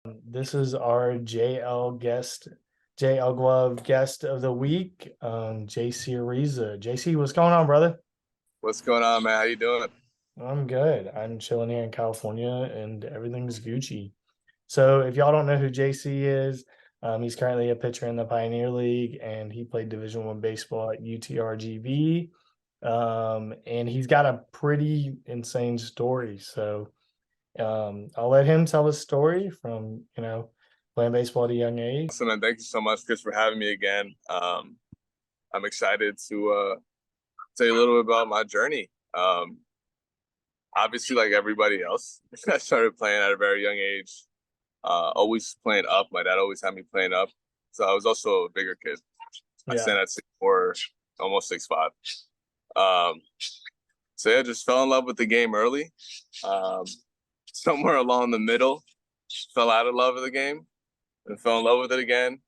This is our JL Glove guest of the week, JC Ariza. JC, what's going on, brother? What's going on, man? How you doing? I'm good. I'm chilling here in California and everything's Gucci. So if y'all don't know who JC is, he's currently a pitcher in the Pioneer League and he played Division One baseball at UTRGV. And he's got a pretty insane story. So I'll let him tell his story from, playing baseball at a young age. Awesome, and thank you so much, Chris, for having me again. I'm excited to tell you a little bit about my journey. Obviously, like everybody else, I started playing at a very young age. Always playing up. My dad always had me playing up, so I was also a bigger kid. I Yeah. stand at 6'4", almost 6'5". Um, so yeah, just fell in love with the game early. Somewhere along the middle, fell out of love with the game and fell in love with it again,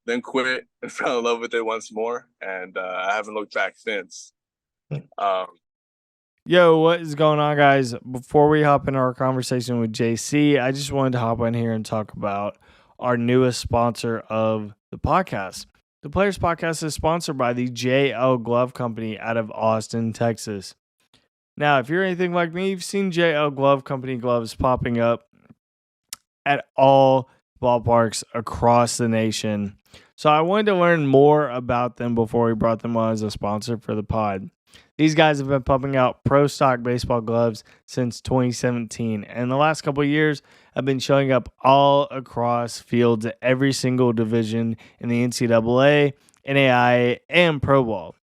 then quit and fell in love with it once more, and I haven't looked back since. Um, Yo, what is going on, guys? Before we hop into our conversation with JC, I just wanted to hop in here and talk about our newest sponsor of the podcast. The Players Podcast is sponsored by the JL Glove Company out of Austin, Texas. Now, if you're anything like me, you've seen JL Glove Company gloves popping up at all ballparks across the nation. So I wanted to learn more about them before we brought them on as a sponsor for the pod. These guys have been pumping out pro stock baseball gloves since 2017, and the last couple of years have been showing up all across fields at every single division in the NCAA, NAIA, and Pro Ball.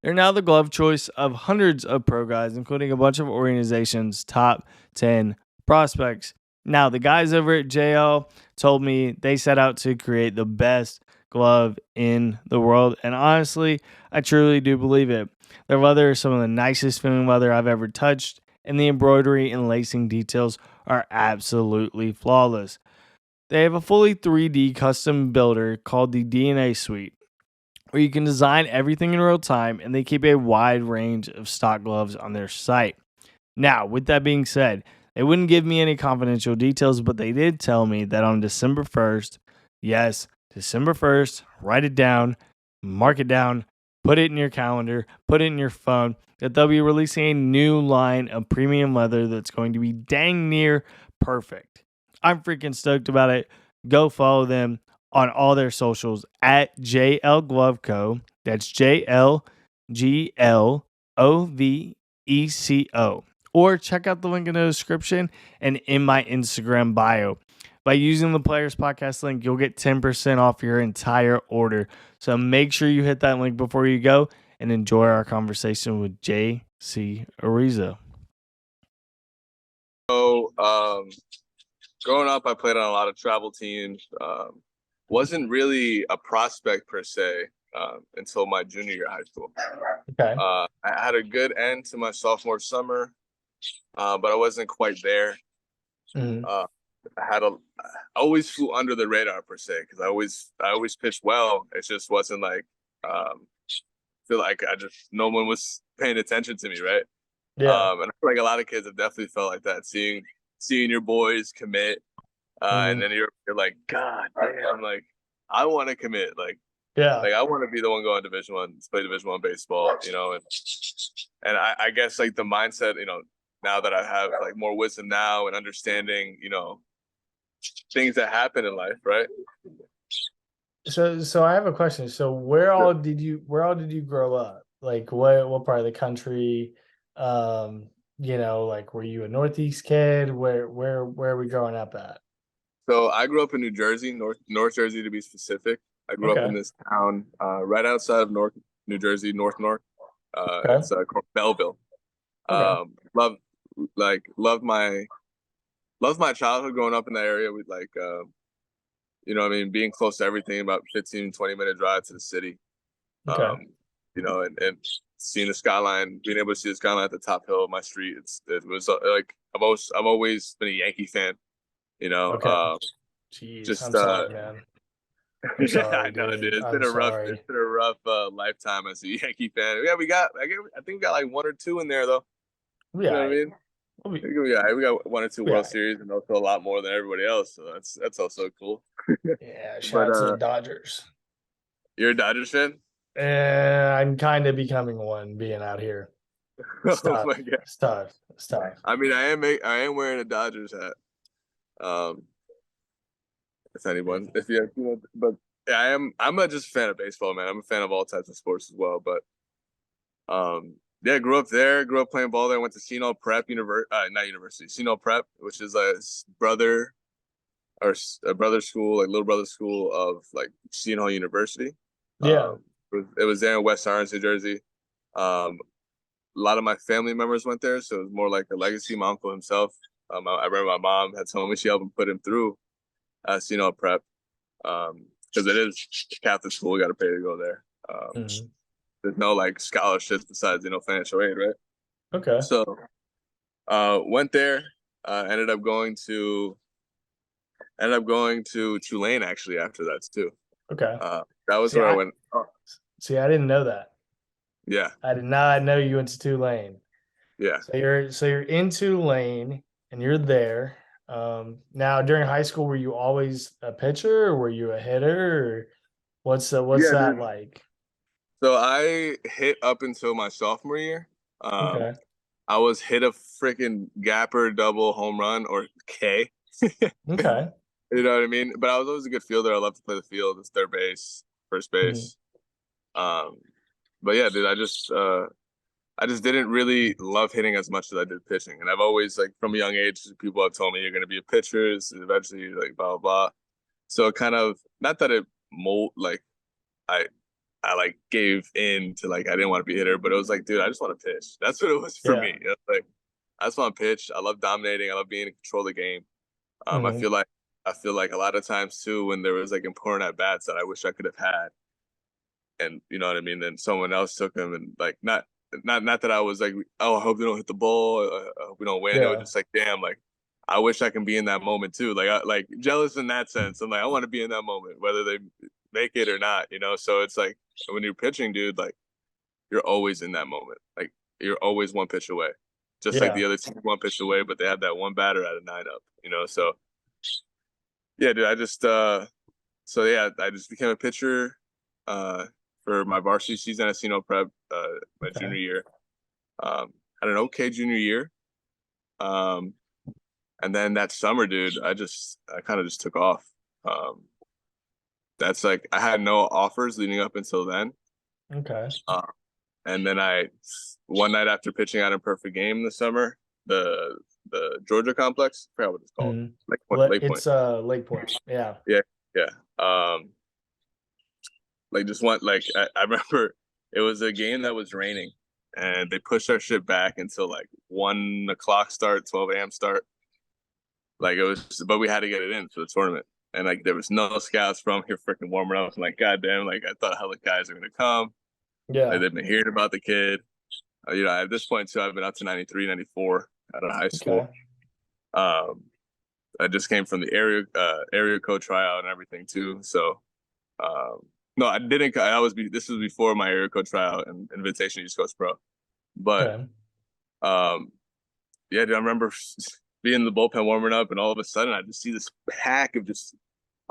They're now the glove choice of hundreds of pro guys, including a bunch of organizations' top 10 prospects. Now, the guys over at JL told me they set out to create the best glove in the world, and honestly, I truly do believe it. Their leather is some of the nicest feeling leather I've ever touched, and the embroidery and lacing details are absolutely flawless. They have a fully 3D custom builder called the DNA Suite, where you can design everything in real time, and they keep a wide range of stock gloves on their site. Now, with that being said, they wouldn't give me any confidential details, but they did tell me that on December 1st, yes, December 1st, write it down, mark it down, put it in your calendar, put it in your phone, that they'll be releasing a new line of premium leather that's going to be dang near perfect. I'm freaking stoked about it. Go follow them on all their socials at JL Glove Co. That's JLGLOVECO. Or check out the link in the description and in my Instagram bio. By using the Players Podcast link, you'll get 10% off your entire order. So make sure you hit that link before you go and enjoy our conversation with JC Ariza. so growing up, I played on a lot of travel teams. Wasn't really a prospect per se until my junior year of high school. Okay. I had a good end to my sophomore summer, but I wasn't quite there. Mhm. I always flew under the radar per se because I always pitched well. It just wasn't like feel like no one was paying attention to me, right? Yeah. And I feel like a lot of kids have definitely felt like that, seeing your boys commit, and then you're like, God damn, like I want to commit, like Yeah. I want to be the one going Division One, play Division One baseball, and I guess like the mindset, now that I have like more wisdom now and understanding, things that happen in life, right? So I have a question. So where all did you grow up? Like what part of the country? Like were you a Northeast kid? Where are we growing up at? So I grew up in New Jersey, North Jersey to be specific. I grew up in Okay. this town right outside of North New Jersey, North. Okay. It's called Belleville. Okay. Love love my childhood growing up in that area with being close to everything, about 15-20 minute drive to the city. Okay. And seeing the skyline, being able to see the skyline at the top hill of my street. It was like I've always been a Yankee fan, you know. Okay. Jeez, Just I'm sorry, man. I'm I sorry, know, dude. dude. I'm It's sorry. been a rough lifetime as a Yankee fan. Yeah, I think we got like one or two in there though. You know Yeah. what I mean? We got 1 or 2 World Yeah. Series and also a lot more than everybody else. So that's also cool. Yeah, shout But out to the Dodgers. you're a Dodgers fan? I'm kind of becoming one being out here. It's Oh tough. my god. It's tough. It's tough. I mean, I am wearing a Dodgers hat. If anyone, if you know, but yeah, I'm not just a fan of baseball, man. I'm a fan of all types of sports as well. But yeah, grew up there, grew up playing ball there. Went to Seno Prep not university, Seno Prep, which is a brother or a brother school, like little brother school of like Seno University. Yeah. It was there in West Orange, New Jersey. A lot of my family members went there, so it was more like a legacy. My uncle himself. I remember my mom had told me she helped him put him through Seno Prep, because it is Catholic school. We got to pay to go there. There's no like scholarships besides financial aid, right? Okay. So went there. Ended up going to Tulane actually after that too. Okay. That was where I went. Oh, See, I didn't know that. yeah. I did not know you went to Tulane. Yeah. So you're in Tulane and you're there. Now during high school, were you always a pitcher or were you a hitter? Or what's that dude. like? So I hit up until my sophomore year. Okay. I was hit a freaking gapper double home run or K. Okay. You know what I mean? But I was always a good fielder. I love to play the field. It's third base, first base. But yeah, dude, I just didn't really love hitting as much as I did pitching. And I've always, like, from a young age, people have told me you're going to be a pitcher, eventually, like, blah, blah, blah. So it kind of, not that it like, I like gave in to like, I didn't want to be a hitter, but it was like, dude, I just want to pitch. That's what it was for me. You know? Like, I just want to pitch. I love dominating. I love being in control of the game. I feel like a lot of times too, when there was like important at bats that I wish I could have had, and you know what I mean, then someone else took them, and like not that I was like, oh, I hope they don't hit the ball, I hope we don't win. It was just like, damn, like I wish I can be in that moment too. Like like jealous in that sense. I'm like, I want to be in that moment, whether they make it or not, So it's like when you're pitching, dude, like you're always in that moment. Like you're always one pitch away. Just like the other team one pitch away, but they have that one batter at a 9-up, So yeah, dude, I just I just became a pitcher for my varsity season at Seno Prep my junior year. Had an okay junior year. And then that summer, dude, I kind of just took off. That's like I had no offers leading up until then. Okay. And then one night after pitching out in perfect game this summer, the Georgia complex, I forgot what it's called. Lake Point. It's Lake Point. Yeah. Yeah. Like just went like I remember it was a game that was raining and they pushed our shit back until like 1:00 start, 12 a.m. start. Like it was, but we had to get it in for the tournament. And like there was no scouts from here freaking warming up. I'm like, goddamn, like I thought hella guys are gonna come. Yeah. Like, they've been hearing about the kid. At this point too, I've been up to 93, 94 out of high school. Okay. I just came from the area code tryout and everything too. So no, I didn't. This was before my area code tryout and invitation East Coast Pro. But yeah, dude, I remember being in the bullpen warming up, and all of a sudden I just see this pack of just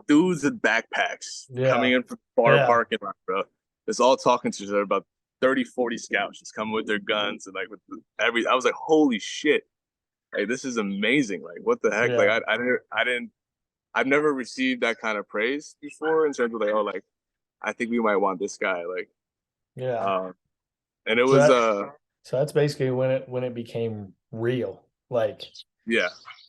dudes with backpacks coming in from the bar parking lot, bro. It's all talking to each other, about 30, 40 scouts just coming with their guns and like with I was like, holy shit. Like this is amazing. Like what the heck? Like I've never received that kind of praise before in terms of like, oh, like I think we might want this guy. Like and it was so that's basically when it became real. Like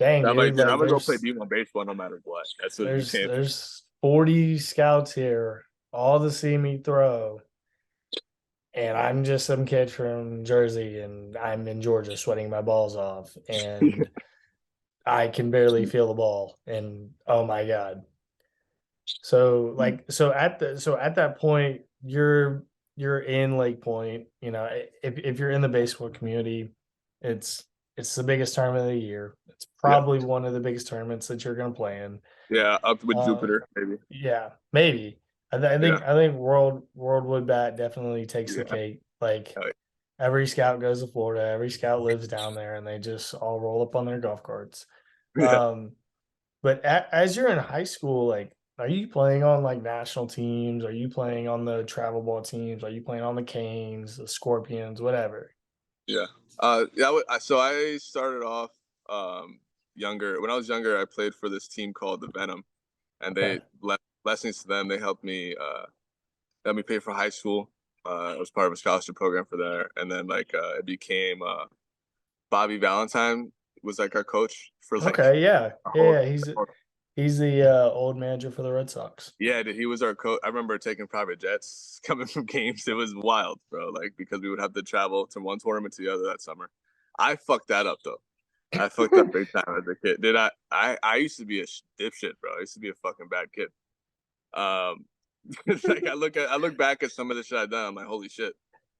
dang, I'm dude, like, I'm gonna go play D1 baseball no matter what. That's what it became. There's 40 scouts here, all to see me throw. And I'm just some kid from Jersey and I'm in Georgia sweating my balls off and I can barely feel the ball. And oh my God. So at that point, you're in Lake Point, if you're in the baseball community, it's the biggest tournament of the year. It's probably one of the biggest tournaments that you're going to play in. Yeah, up with Jupiter, maybe. Yeah, maybe. I think World Wood Bat definitely takes the cake. Like every scout goes to Florida. Every scout lives down there, and they just all roll up on their golf carts. Yeah. But as you're in high school, like, are you playing on like national teams? Are you playing on the travel ball teams? Are you playing on the Canes, the Scorpions, whatever? Yeah. Yeah. So I started off younger. When I was younger, I played for this team called the Venom, and Okay. blessings to them. They helped me pay for high school. I was part of a scholarship program for there, and then like it became Bobby Valentine was like our coach for like Okay, yeah. a whole. Yeah, he's the old manager for the Red Sox. Yeah, dude, he was our coach. I remember taking private jets coming from games. It was wild, bro. Like because we would have to travel to one tournament to the other that summer. I fucked that up though. I fucked up big time as a kid. Did I used to be a dipshit, bro. I used to be a fucking bad kid. Um, it's like I look back at some of the shit I've done. I'm like, holy shit.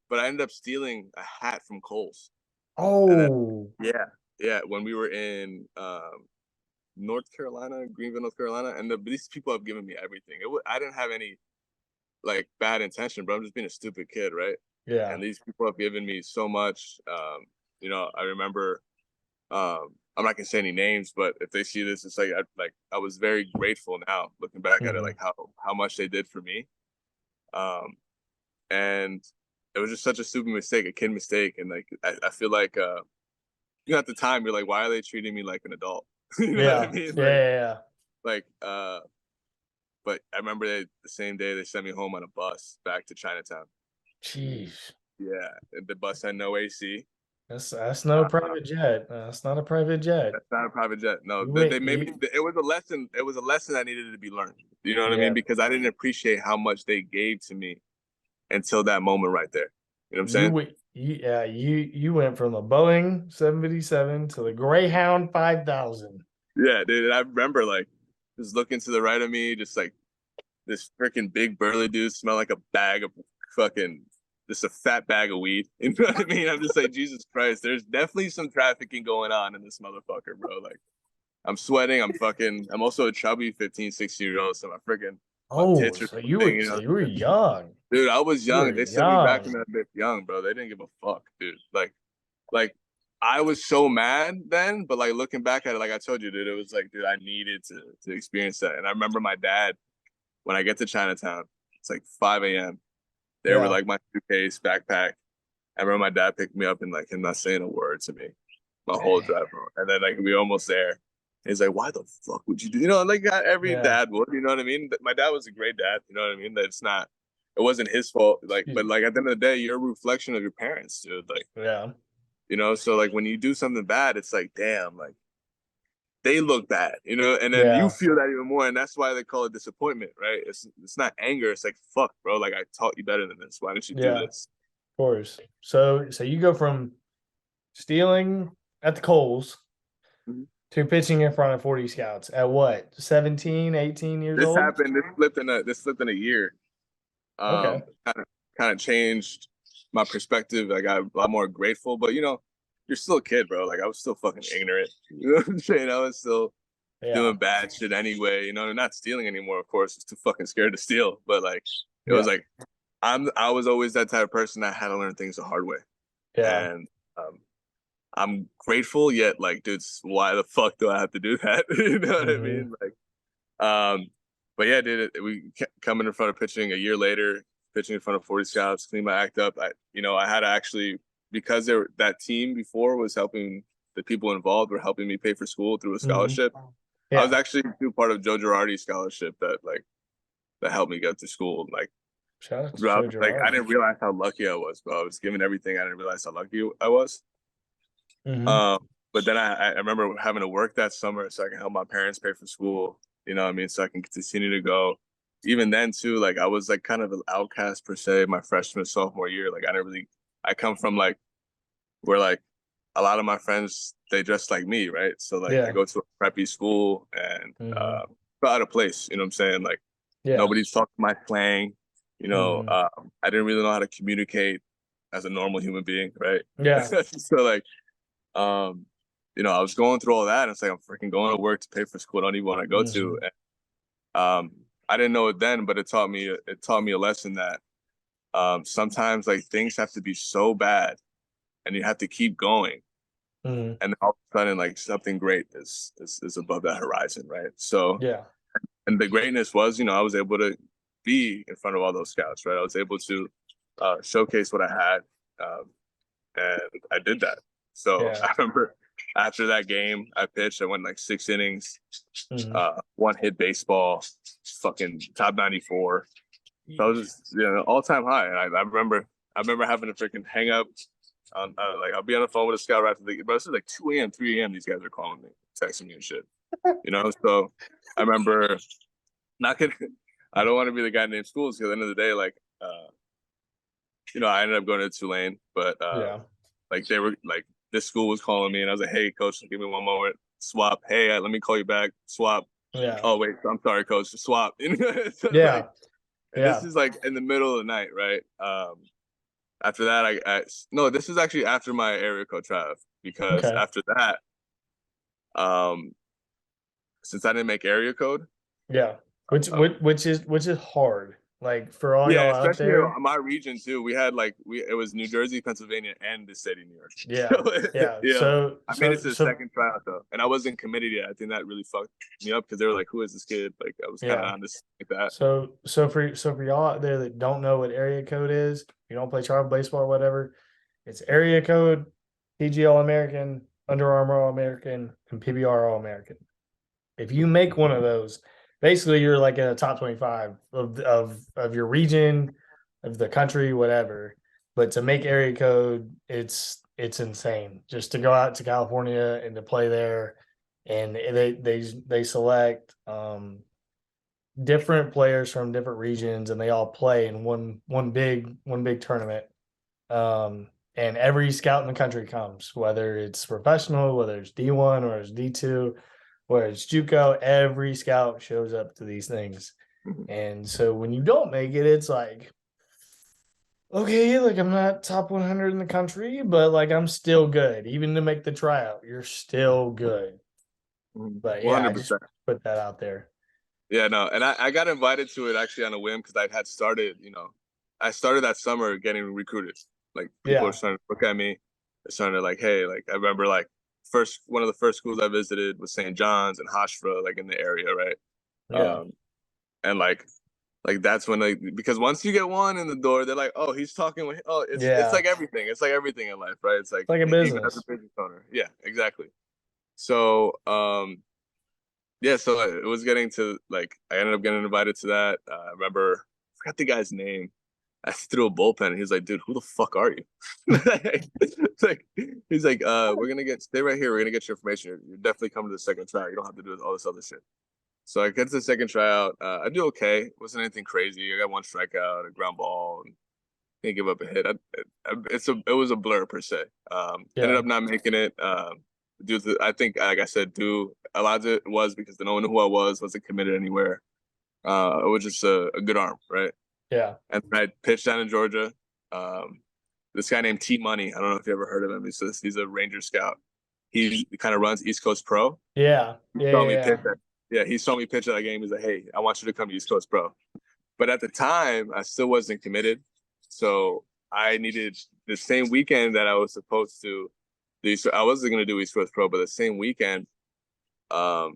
But I ended up stealing a hat from Kohl's, and then Oh, yeah, when we were in North Carolina, Greenville, North Carolina, and these people have given me everything. I didn't have any like bad intention, but I'm just being a stupid kid, right? yeah. And these people have given me so much. I remember. I'm not gonna say any names, but if they see this, it's like I was very grateful now, looking back at it, Mhm. like how much they did for me. Um, and it was just such a stupid mistake, a kid mistake, and like I feel like at the time you're like, why are they treating me like an adult? You know what I Yeah. mean? Yeah, yeah, yeah. Like but I remember the same day they sent me home on a bus back to Chinatown. Jeez. Yeah, the bus had no AC. That's no private jet. That's not a private jet. That's not a private jet. No, You they wait, made me. you It was a lesson. It was a lesson that needed to be learned. You know what I yeah. mean? Because I didn't appreciate how much they gave to me until that moment right there. You know what I'm You saying? went you went from the Boeing 757 to the Greyhound 5000. Yeah, dude. And I remember like just looking to the right of me, just like this freaking big burly dude smell like a bag of fucking just a fat bag of weed. You know what I mean? I'm just like, Jesus Christ, there's definitely some trafficking going on in this motherfucker, bro. Like I'm sweating, I'm also a chubby 15, 16-year old, so my Oh, tits are so you know. you were young. Dude, I was You were young. They sent me back in young. that bitch young, bro. They didn't give a fuck, dude. Like I was so mad then, but like looking back at it, like I told you, dude, it was like, dude, I needed to experience that. And I remember my dad when I get to Chinatown, it's like 5 a.m. There with Yeah. like my suitcase, backpack. I remember my dad picked me up and like him not saying a word to me my whole Dang. drive home. And then like we almost there. He's like, why the fuck would you do? You know, like every Yeah. dad would. You know what I mean? My dad was a great dad. You know what I mean? That it's not. It wasn't his fault. Like, Excuse but me. like at the end of the day, you're a reflection of your parents, dude. Like, Yeah. you know, so like when you do something bad, it's like, damn, like they look bad, you know, and then you Yeah. feel that even more, and that's why they call it disappointment, right? It's not anger. It's like fuck, bro. Like I taught you better than this. Why didn't you do Yeah. Of this? course. So you go from stealing at the Coles Mhm. to pitching in front of 40 scouts at what? 17, 18 years This old? happened. This flipped in a year. Okay. Kind of changed my perspective. I got a lot more grateful, but you know, you're still a kid, bro. Like I was still fucking ignorant. You know what I'm saying? I was still Yeah. doing bad shit anyway. You know, not stealing anymore. Of course, it's too fucking scared to steal. But like, it was Yeah. like I was always that type of person that had to learn things the hard way, Yeah. and um, I'm grateful. Yet, like, dude, why the fuck do I have to do that? You know what I Hmm. mean? Like, but yeah, dude, we coming in front of pitching a year later, pitching in front of 40 scouts, clean my act up. I had to actually because that team before was helping the people involved were helping me pay for school through a Hmm. scholarship. I was Yeah. actually too part of Joe Girardi's scholarship that helped me get to school. Like, Shout out to bro, Joe like I Girardi. didn't realize how lucky I was, bro. I was given everything. I didn't realize how lucky I was. Hmm. But then I remember having to work that summer so I can help my parents pay for school. You know what I mean? So I can continue to go. Even then too, like I was like kind of an outcast per se my freshman sophomore year. Like I come from like where like a lot of my friends they dress like me, right? So like I Yeah. go to a preppy school and Hmm. feel out of place. You know what I'm saying? Like Yeah. nobody's talking my slang. You know, Hmm. I didn't really know how to communicate as a normal human being, right? Yeah. So like, um, I was going through all that, and it's like I'm freaking going to work to pay for school I don't even want to go to. Hmm. And, I didn't know it then, but it taught me a lesson that sometimes like things have to be so bad and you have to keep going. Mhm. And then all of a sudden, like something great is above that horizon, right? So, Yeah. and the greatness was, I was able to be in front of all those scouts, right? I was able to showcase what I had, and I did that. So Yeah. I remember after that game, I pitched. I went like 6 innings, Mhm. one hit baseball, fucking top 94. So I was just, all time high. And I remember having to freaking hang up on, like, I'll be on the phone with a scout right after the, but this is like 2 a.m., 3 a.m. These guys are calling me, texting me and shit, So I remember not kidding. I don't want to be the guy named schools because at the end of the day, like, I ended up going to Tulane, but Yeah. like they were like, this school was calling me and I was like, hey, coach, give me one moment. Swap. Hey, let me call you back. Swap. Yeah. Oh, wait, I'm sorry, coach. Swap. So Yeah. like, and Yeah. this is like in the middle of the night, right? After that, no, this is actually after my area code tryout because Okay. after that, since I didn't make area code, Yeah. Which is hard. Like for all yeah, y'all out especially there. my region too. We had like it was New Jersey, Pennsylvania, and the state of New York. Yeah. So, Yeah. yeah, I made it to the So second tryout though, and I wasn't committed yet. I think that really fucked me up because they were like, "Who is this kid?" Like I was kind of yeah. on this like that. So for y'all out there that don't know what area code is, you don't play travel baseball or whatever, it's area code, PG All American, Under Armour All American, and PBR All American. If you make one of those, basically you're like in a top 25 of your region, of the country, whatever. But to make area code, it's insane. Just to go out to California and to play there, and they select different players from different regions, and they all play in one big tournament. And every scout in the country comes, whether it's professional, whether it's D1 or it's D2, whether it's JUCO, every scout shows up to these things. And so when you don't make it, it's like, okay, like I'm not top 100 in the country, but like I'm still good. Even to make the tryout, you're still good. But yeah, I just 100%. put that out there. Yeah, no, and I got invited to it actually on a whim because I had started, I started that summer getting recruited. Like people Yeah. are starting to look at me, they're starting to like, hey, like I remember like one of the first schools I visited was St. John's and Hofstra, like in the area, right? Yeah. And like that's when like because once you get one in the door, they're like, oh, he's talking with it's Yeah. like everything. It's like everything in life, right? It's like It's like a even as a business. business owner. Yeah, exactly. So yeah, so it was getting to like I ended up getting invited to that. I remember I forgot the guy's name. I threw a bullpen and he was like, dude, who the fuck are you? It's like he's like, we're gonna stay right here, we're gonna get your information. You're definitely coming to the second tryout. You don't have to do all this other shit. So I get to the second tryout. I do okay. It wasn't anything crazy. I got one strikeout, a ground ball, and didn't give up a hit. It was a blur per se. Ended Yeah. up not making it. Due to I think like I said, a lot of it was because no one knew who I was, wasn't committed anywhere. It was just a good arm, right? Yeah. And I pitched down in Georgia. This guy named T Money. I don't know if you ever heard of him. He's a Ranger scout. He kind of runs East Coast Pro. Yeah. He Yeah. saw me Yeah. pitch he saw me pitch at that game. He's like, "Hey, I want you to come to East Coast Pro." But at the time, I still wasn't committed, so I needed the same weekend that I was supposed to do. So I wasn't going to do East Coast Pro, but the same weekend, I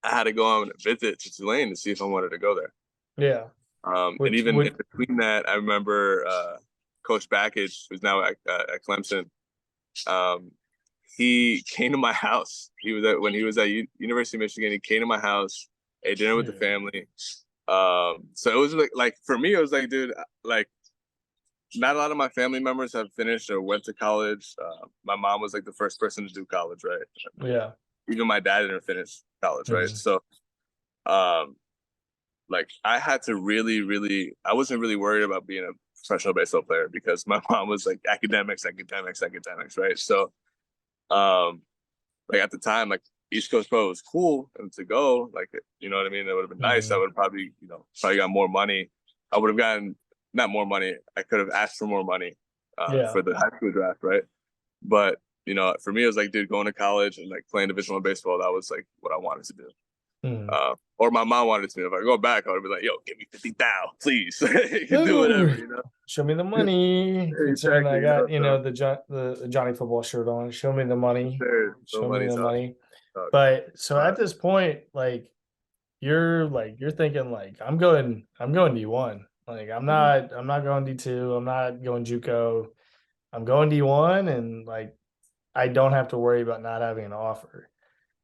had to go on a visit to Tulane to see if I wanted to go there. Yeah. And even in between that, I remember Coach Backage, who's now at Clemson. He came to my house. When he was at University of Michigan. He came to my house, ate dinner with the family. So it was like for me, it was like, dude, like not a lot of my family members have finished or went to college. My mom was like the first person to do college, right? Yeah. Even my dad didn't finish college, right? Mhm. So, like I had to really, I wasn't really worried about being a professional baseball player because my mom was like academics, right? So, like at the time, like East Coast Pro was cool and to go, like, you know what I mean? It would have been nice. I would have probably, got more money. I would have gotten not more money. I could have asked for more money for the high school draft, right? But for me, it was like, dude, going to college and like playing Division I baseball, that was like what I wanted to do. Or my mom wanted to. If I go back, I would be like, "Yo, give me 50,000, please. You can do whatever, you know." Show me the money. Considering I Exactly, you know, got the Johnny football shirt on. Show me the money. Sure, no Show me money the talk. money. But so at this point, like you're thinking like I'm going D1. Like I'm not going D2. I'm not going JUCO. I'm going D1, and like I don't have to worry about not having an offer.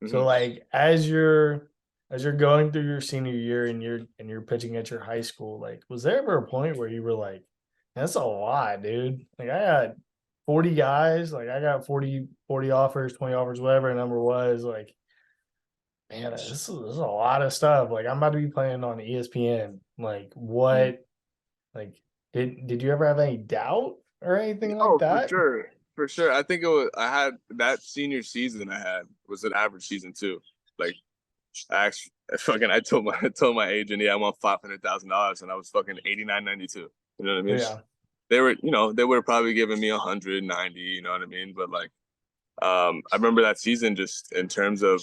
So like as you're going through your senior year and you're pitching at your high school, like was there ever a point where you were like, that's a lot, dude? Like I got 40 guys, like I got 40 offers, 20 offers, whatever the number was, like man, this is a lot of stuff. Like I'm about to be playing on ESPN. Like what like did you ever have any doubt or anything like Oh, for that? sure. For sure. I think I had that senior season I had was an average season too. Like I told my agent, yeah, I want $500,000 and I was fucking 89.92. You know what I mean? Yeah. They would have probably given me 190, you know what I mean? But like I remember that season just in terms of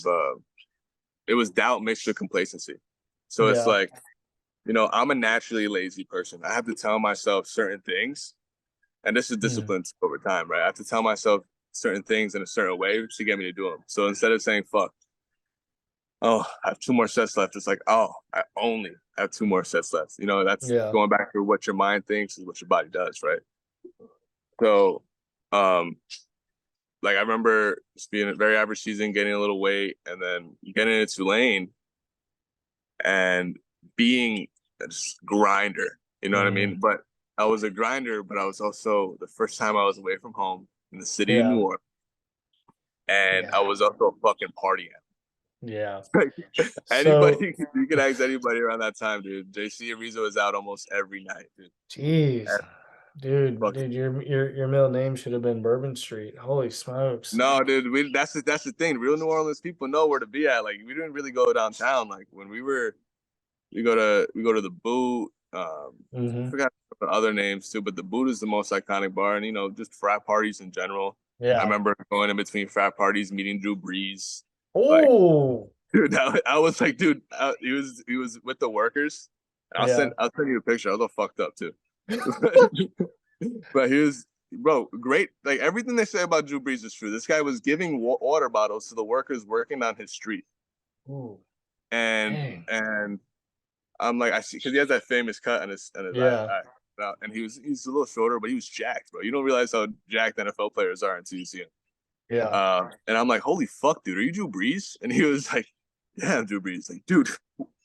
it was doubt mixed with complacency. So it's Yeah. like, I'm a naturally lazy person. I have to tell myself certain things, and this is discipline over time, right? I have to tell myself certain things in a certain way to get me to do them. So instead of saying fuck, oh, I have 2 more sets left, it's like, oh, I only have 2 more sets left. That's going back to what your mind thinks is what your body does, right? So like I remember just being a very average season, getting a little weight, and then getting into Tulane and being a grinder, you know what I mean? But I was a grinder, but I was also the first time I was away from home in the city of New Orleans. And I was also a fucking party animal. Yeah. Anybody, you can ask anybody around that time, dude. JC Ariza was out almost every night, dude. Jeez. Dude, your middle name should have been Bourbon Street. Holy smokes. No, dude, that's the thing. Real New Orleans people know where to be at. Like we didn't really go downtown. Like when we go to the Boot. I forgot the other names too, but the Boot is the most iconic bar, and just frat parties in general. Yeah. I remember going in between frat parties, meeting Drew Brees. Oh, dude, I was like, dude, he was with the workers. I'll send you a picture. I was all fucked up too. But he was, bro, great. Like everything they say about Drew Brees is true. This guy was giving water bottles to the workers working on his street. Ooh. And I'm like, I see, because he has that famous cut on his eye. And he's a little shorter, but he was jacked, bro. You don't realize how jacked NFL players are until you see him. Yeah. And I'm like, holy fuck, dude, are you Drew Brees? And he was like, yeah, I'm Drew Brees. Like, dude,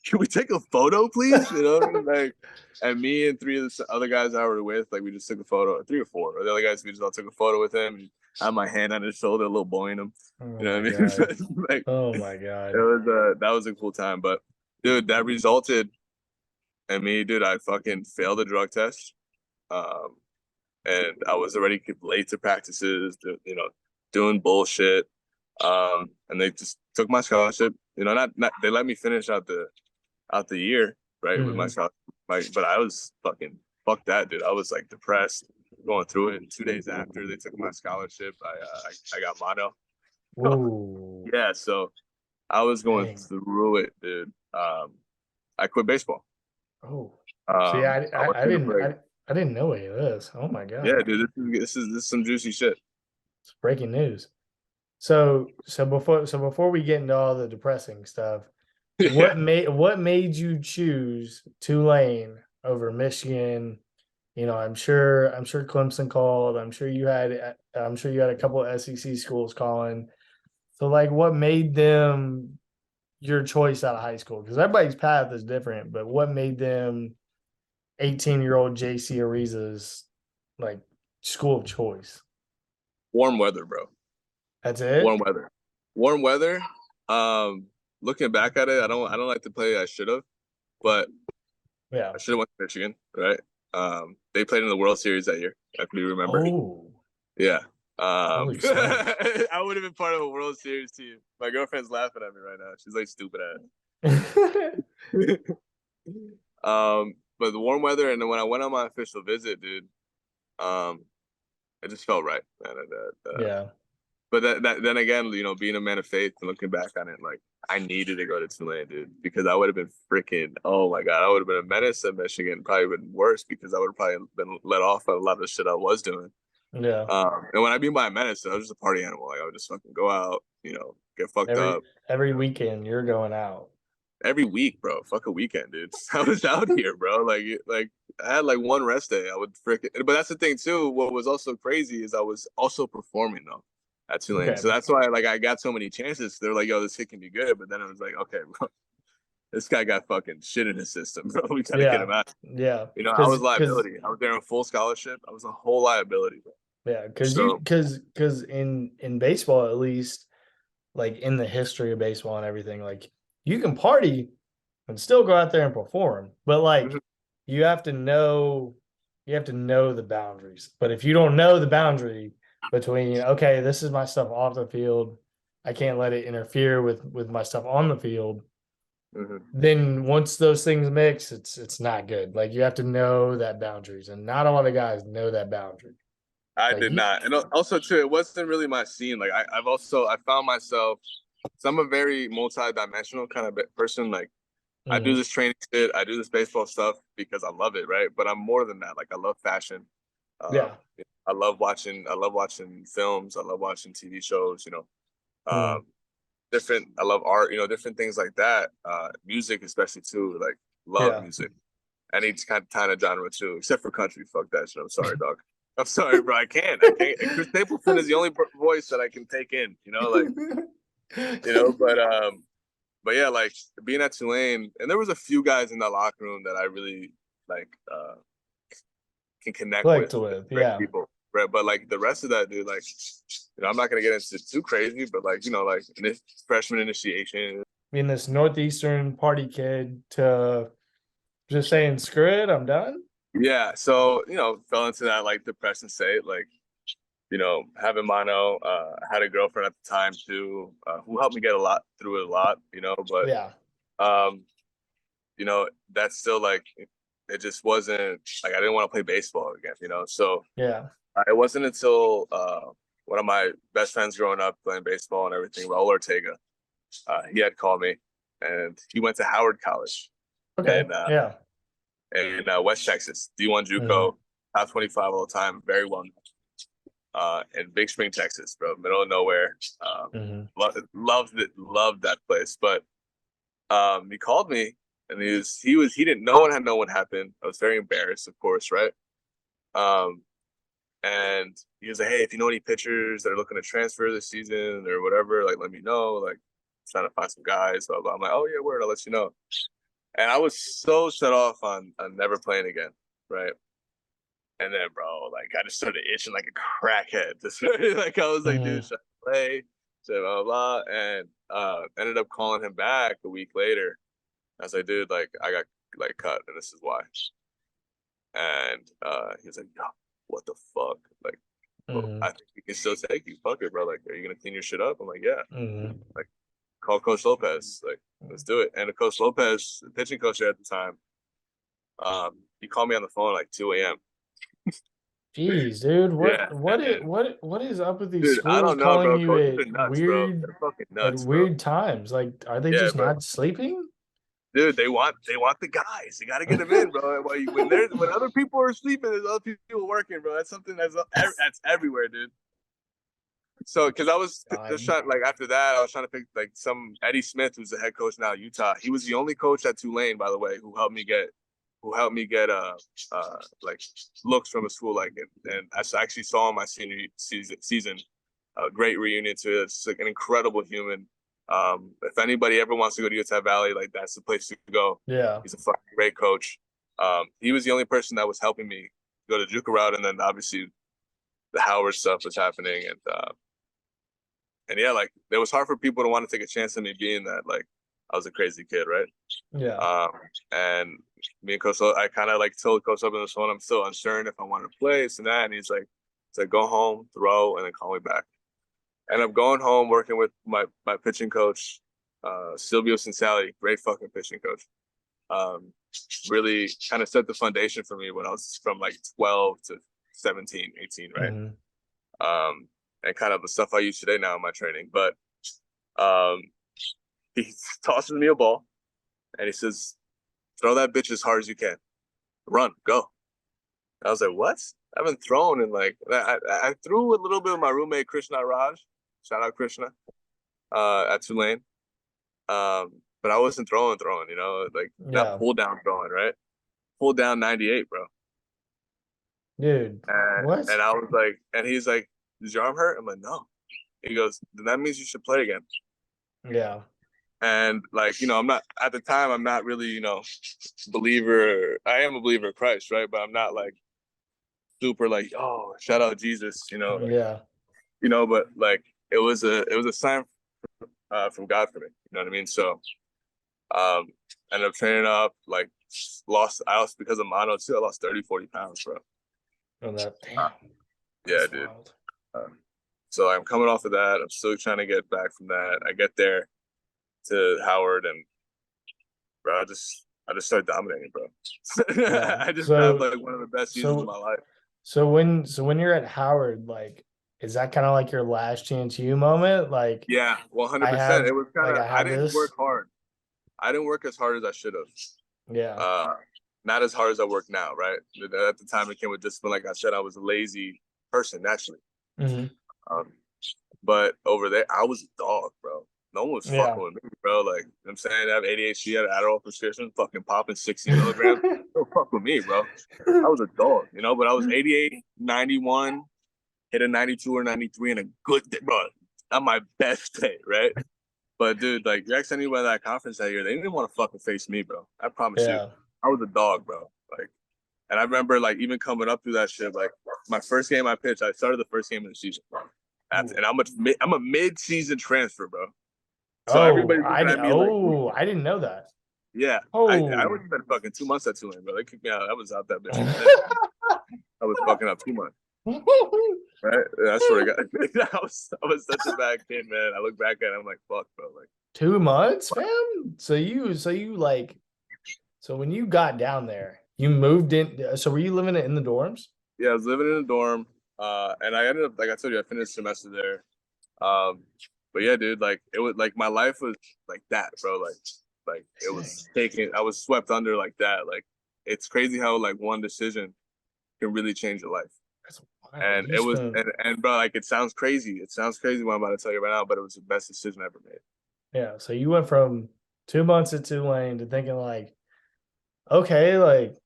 can we take a photo, please? Like, and me and 3 of the other guys I were with, like, we just took a photo, 3 or 4. Or the other guys, we just all took a photo with him. And I had my hand on his shoulder, a little boying him. You know what I mean? Like, oh my god, that was a cool time. But dude, that resulted in me, dude. I fucking failed a drug test, and I was already late to practices. Doing bullshit. And they just took my scholarship. Not they let me finish out the year, right, with my scholarship. But I was fucking fuck that, dude. I was like depressed going through it. And 2 days after they took my scholarship, I got mono. Whoa. Yeah, so I was going through it, dude. I quit baseball. Oh, see, I didn't know any of this. Oh my god. Yeah, dude, this is some juicy shit. It's breaking news. So before we get into all the depressing stuff, what made you choose Tulane over Michigan? I'm sure Clemson called. I'm sure you had a couple of SEC schools calling. So like, what made them your choice out of high school? Because everybody's path is different, but what made them 18-year-old JC Ariza's like school of choice? Warm weather, bro. That's it. Warm weather. Looking back at it, I don't like to play I should have, but yeah, I should have went to Michigan, right? They played in the World Series that year. If you remember. Oh, yeah. I would have been part of a World Series team. My girlfriend's laughing at me right now. She's like, stupid ass. But the warm weather, and then when I went on my official visit, dude, it just felt right, man. Yeah. But then again, you know, being a man of faith and looking back on it, like I needed to go to Tulane, dude, because I would have been freaking, oh my God, I would have been a menace at Michigan, probably been worse because I would have probably been let off on a lot of the shit I was doing. Yeah. And when I mean by a menace, I was just a party animal. Like I would just fucking go out, you know, get fucked up Every weekend you're going out. every week, bro. Fuck a weekend, dude. I was out here, bro. Like I had like one rest day. I would freaking, but that's the thing too. What was also crazy is I was also performing though at Tulane. Okay. So that's why like I got so many chances. They're like, yo, this kid can be good. But then it was like, okay, bro, this guy got fucking shit in his system, bro. We gotta get him out. Yeah. You know, I was liability. I was there on full scholarship. I was a whole liability, bro. Yeah, because So- because in baseball, at least, like in the history of baseball and everything, like you can party and still go out there and perform, but like Mhm. you have to know the boundaries. But if you don't know the boundary between, okay, this is my stuff off the field, I can't let it interfere with my stuff on the field, Mhm. then once those things mix, it's not good. Like you have to know that boundaries, and not a lot of guys know that boundary. I Like did not, and also too, it wasn't really my scene. Like I found myself. So I'm a very multi-dimensional kind of person. Like I do Mhm. this training shit, I do this baseball stuff because I love it, right? But I'm more than that. Like I love fashion. Yeah. I love watching films. I love watching TV shows. You know, Mhm. different. I love art. You know, different things like that. Music, especially too. Like love Yeah. music. Any kind of genre too, except for country. Fuck that shit. I'm sorry, dog. I'm sorry, bro. I can't. Chris Stapleton is the only voice that I can take in. You know, like but yeah, like being at Tulane, and there was a few guys in that locker room that I really like can connect Clicked with, with, great yeah. people. Right, but like the rest of that, dude, like I'm not gonna get into too crazy, but like like freshman initiation. Being this northeastern party kid to just saying screw it, I'm done. Yeah, so fell into that like depressing state, like having mono. I had a girlfriend at the time too, who helped me get through it a lot, but Yeah. um, that's still like it just wasn't like I didn't want to play baseball again, So Yeah. it wasn't until one of my best friends growing up playing baseball and everything, Raul Ortega, he had called me, and he went to Howard College Okay. Yeah. in West Texas, D1 Mhm. JUCO, top 25 all the time, very well known. In Big Spring, Texas, bro, middle of nowhere. Mhm. Loved that place. But he called me, and he didn't know what happened. I was very embarrassed, of course, right? And he was like, "Hey, if you know any pitchers that are looking to transfer this season or whatever, like let me know. Like trying to find some guys." So I'm like, "Oh yeah, word, I'll let you know." And I was so set off on never playing again, right? And then, bro, like I just started itching like a crackhead. Like I was like, "Dude, Mhm. should I play?" So blah blah, and ended up calling him back a week later. I was like, "Dude, like I got like cut, and this is why." And he was like, "No, what the fuck?" Like, well, Mhm. I think we can still take you. Fuck it, bro. Like, are you gonna clean your shit up? I'm like, yeah. Mhm. Like, call Coach Lopez. Like, let's do it. And the Coach Lopez, the pitching coach there at the time, he called me on the phone at like 2 a.m. Jeez, dude, Yeah, and what is up with these dude, I schools don't know, calling bro. you Coaches are nuts, bro. They're fucking at nuts, bro. weird times? Like, are they Yeah, just bro. not sleeping? Dude, they want the guys. You got to get them in, bro. When other people are sleeping, there's other people working, bro. That's something that's everywhere, dude. So, because I was just God. trying, like after that, I was trying to pick like some Eddie Smith, who's the head coach now at Utah. He was the only coach at Tulane, by the way, who helped me get like looks from a school like it. And I actually saw him my senior season. A great reunion too. It's like an incredible human. If anybody ever wants to go to Utah Valley, like that's the place to go. Yeah. He's a fucking great coach. He was the only person that was helping me go to JUCO route, and then obviously the Howard stuff was happening, and yeah, like it was hard for people to want to take a chance on me being that like I was a crazy kid, right? Yeah. And me and Coach, I kind of like told Coach up on the phone, I'm still uncertain if I want to play, and that, and he's like, go home, throw, and then call me back. And I'm going home working with my pitching coach, Silvio Cincinnati, great fucking pitching coach. Really kind of set the foundation for me when I was from like 12 to 17, 18, right? Mhm. and kind of the stuff I use today now in my training. But he tosses me a ball and he says, throw that bitch as hard as you can. Run, go. I was like, what? I haven't thrown in like I threw a little bit with my roommate Krishna Raj. Shout out Krishna at Tulane. But I wasn't throwing, you know, like not pull down throwing, right? Pull down 98, bro. Dude, what? And I was like, and he's like, "Does your arm hurt?" I'm like, "No." He goes, "Then that means you should play again." Yeah. And like, you know, I'm not at the time. I'm not really, you know, believer. I am a believer of Christ, right? But I'm not like super like, oh, shout out Jesus, you know. Like, Yeah. you know, but like it was a sign from God for me. You know what I mean? So, ended up training up. Like, I lost because of mono too. I lost 30, 40 pounds, bro. Oh, damn. Yeah, dude. So I'm coming off of that. I'm still trying to get back from that. I get there to Howard, and bro, I just started dominating, bro. Yeah. I just had like one of the best seasons of my life. So when you're at Howard, like, is that kind of like your last chance you moment? Like, yeah, 100%. It was kind of, I didn't work hard. I didn't work as hard as I should have. Yeah. Not as hard as I work now, right? At the time, it came with discipline. Like I said, I was a lazy person naturally. But over there, I was a dog, bro. No one was fucking with me, bro. Like, you know what I'm saying, I have ADHD, I had an Adderall prescription, fucking popping 60 milligrams. Don't fuck with me, bro. I was a dog, you know, but I was 88, 91, hit a 92 or 93 in a good day, bro. On my best day, right? But dude, like, you asked anybody at that conference that year, they didn't want to fucking face me, bro. I promise you. I was a dog, bro. Like, and I remember, like, even coming up through that shit, like, my first game I pitched, I started the first game of the season. And I'm a mid-season transfer, bro. So everybody's looking at me like, I didn't know that. Yeah. I was been fucking 2 months at Tulane, bro. They kicked me out. I was out that bitch. I was fucking up 2 months. Right? I swear to God. I was such a bad kid, man. I look back at it, I'm like, fuck, bro. Like 2 months, fam? So when you got down there, you moved in. So were you living in the dorms? Yeah, I was living in a dorm. And I ended up, like I told you, I finished the semester there. But yeah, dude, like it was like my life was like that, bro. Like it was I was swept under like that. Like it's crazy how like one decision can really change your life. And it was, and bro, like it sounds crazy. It sounds crazy what I'm about to tell you right now, but it was the best decision I ever made. Yeah. So you went from 2 months at Tulane to thinking like, okay, like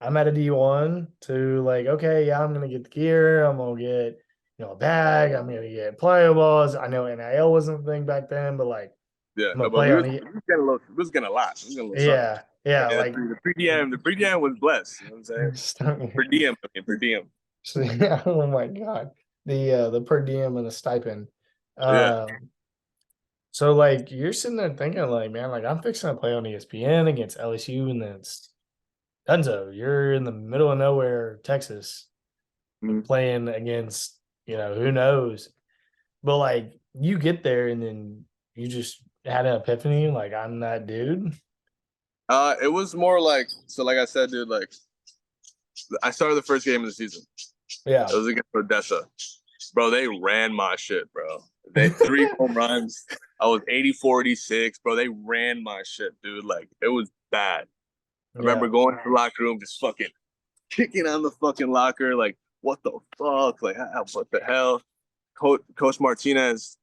I'm at a D1 to like, okay, yeah, I'm gonna get the gear, I'm gonna get, you know, a bag, I'm gonna get playables. I know NIL wasn't a thing back then, but like, yeah, no, but we was getting a lot. Yeah, like the pre-DM was blessed. You know what I'm saying? Per diem. Oh my God, the per diem and the stipend. So like you're sitting there thinking like, man, like I'm fixing to play on ESPN against LSU, and then it's Dunzo. You're in the middle of nowhere, Texas, playing against, you know, who knows. But like you get there and then you just had an epiphany, like I'm that dude. It was more like, so like I said, dude, like I started the first game of the season. Yeah. It was against Odessa. Bro, they ran my shit, bro. They 3 home runs. I was 84-86. Bro, they ran my shit, dude. Like, it was bad. I remember going to the locker room, just fucking kicking on the fucking locker. Like, what the fuck? Like, what the hell? Coach Martinez,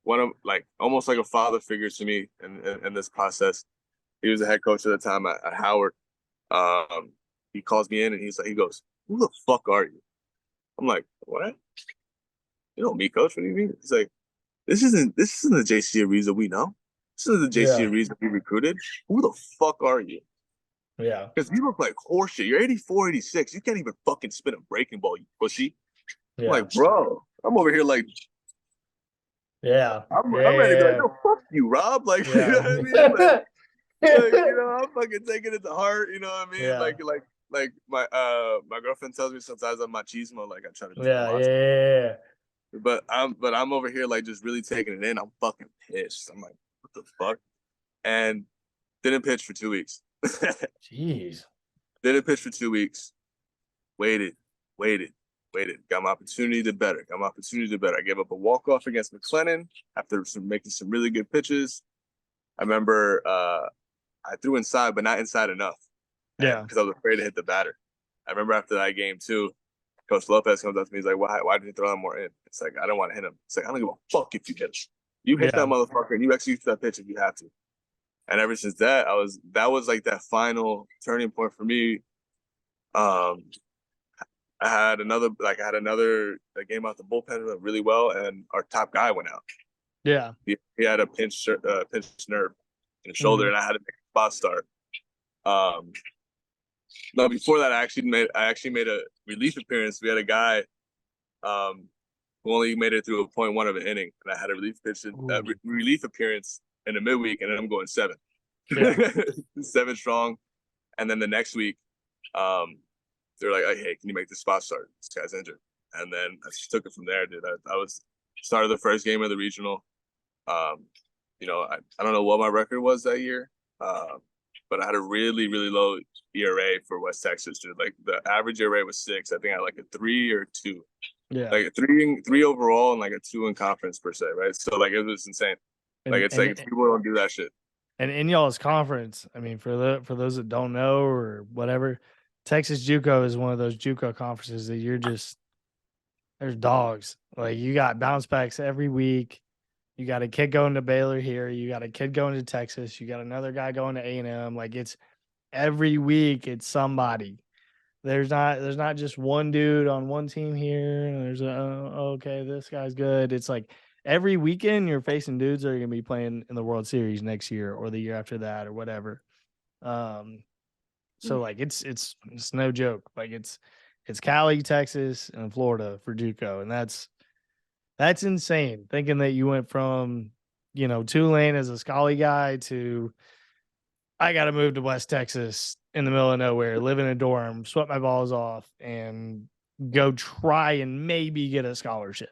one of, like, almost like a father figure to me in this process. He was the head coach at the time at Howard. He calls me in and he goes, "Who the fuck are you?" I'm like, "What? You know me, coach? What do you mean?" He's like, This isn't the JC Ariza we know. This isn't the JC Ariza we recruited. Who the fuck are you?" Yeah. Because you look like horseshit. You're 84, 86. You can't even fucking spin a breaking ball, you pussy. I'm like, bro, I'm over here like, I'm ready to be like, no, fuck you, Rob. Like, you know what I mean? Like, you know, I'm fucking taking it to heart. You know what I mean? Like my girlfriend tells me sometimes I'm machismo. Like I try to be But I'm over here like just really taking it in. I'm fucking pissed. I'm like, what the fuck? And didn't pitch for 2 weeks. Jeez. Didn't pitch for 2 weeks. Waited. waited, got my opportunity to better, I gave up a walk-off against McLennan after making some really good pitches. I remember I threw inside, but not inside enough. Yeah. Because I was afraid to hit the batter. I remember after that game too, Coach Lopez comes up to me. He's like, why didn't you throw that more in? It's like, I don't want to hit him. It's like, I don't give a fuck if you hit him. You hit that motherfucker and you execute that pitch if you have to. And ever since that, that was like that final turning point for me. I had another game out the bullpen went really well, and our top guy went out. Yeah. He had a pinch nerve in his shoulder, and I had to make a spot start. No, before that, I actually made a relief appearance. We had a guy who only made it through a 0.1 of an inning, and I had a relief appearance in the midweek, and then I'm going 7. Yeah. 7 strong. And then the next week, they're like, hey, can you make the spot start? This guy's injured. And then I just took it from there, dude. I was started the first game of the regional. You know, I don't know what my record was that year, but I had a really, really low ERA for West Texas, dude. Like the average ERA was 6. I think I had like a 3 or 2. Yeah. Like a 3 overall and like a 2 in conference per se, right? So like it was insane. Like people don't do that shit. And in y'all's conference, I mean, for those that don't know or whatever, Texas JUCO is one of those JUCO conferences that there's dogs. Like you got bounce backs every week. You got a kid going to Baylor here. You got a kid going to Texas. You got another guy going to A&M. Like it's every week it's somebody. There's not just one dude on one team here. There's okay, this guy's good. It's like every weekend you're facing dudes that are going to be playing in the World Series next year or the year after that or whatever. So like it's no joke. Like it's Cali, Texas, and Florida for JUCO, and that's insane. Thinking that you went from, you know, Tulane as a Scully guy to I got to move to West Texas in the middle of nowhere, live in a dorm, sweat my balls off, and go try and maybe get a scholarship.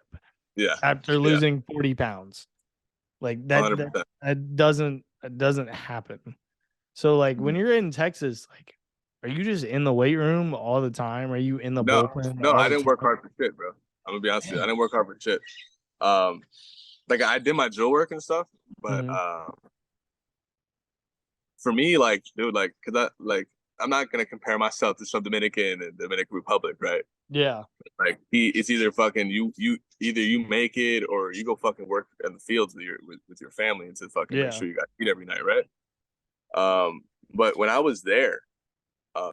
Yeah. After losing 40 pounds. Like that doesn't happen. So like when you're in Texas, like, are you just in the weight room all the time? Are you in the bullpen? No, I didn't work hard for shit, bro. I'm gonna be honest with you. I didn't work hard for shit. Like I did my drill work and stuff, but for me, like, dude, like, cause I'm not gonna compare myself to some Dominican and Dominican Republic, right? Yeah. Like it's either fucking either you make it or you go fucking work in the fields with your family and to fucking make sure you got to eat every night, right? But when I was there,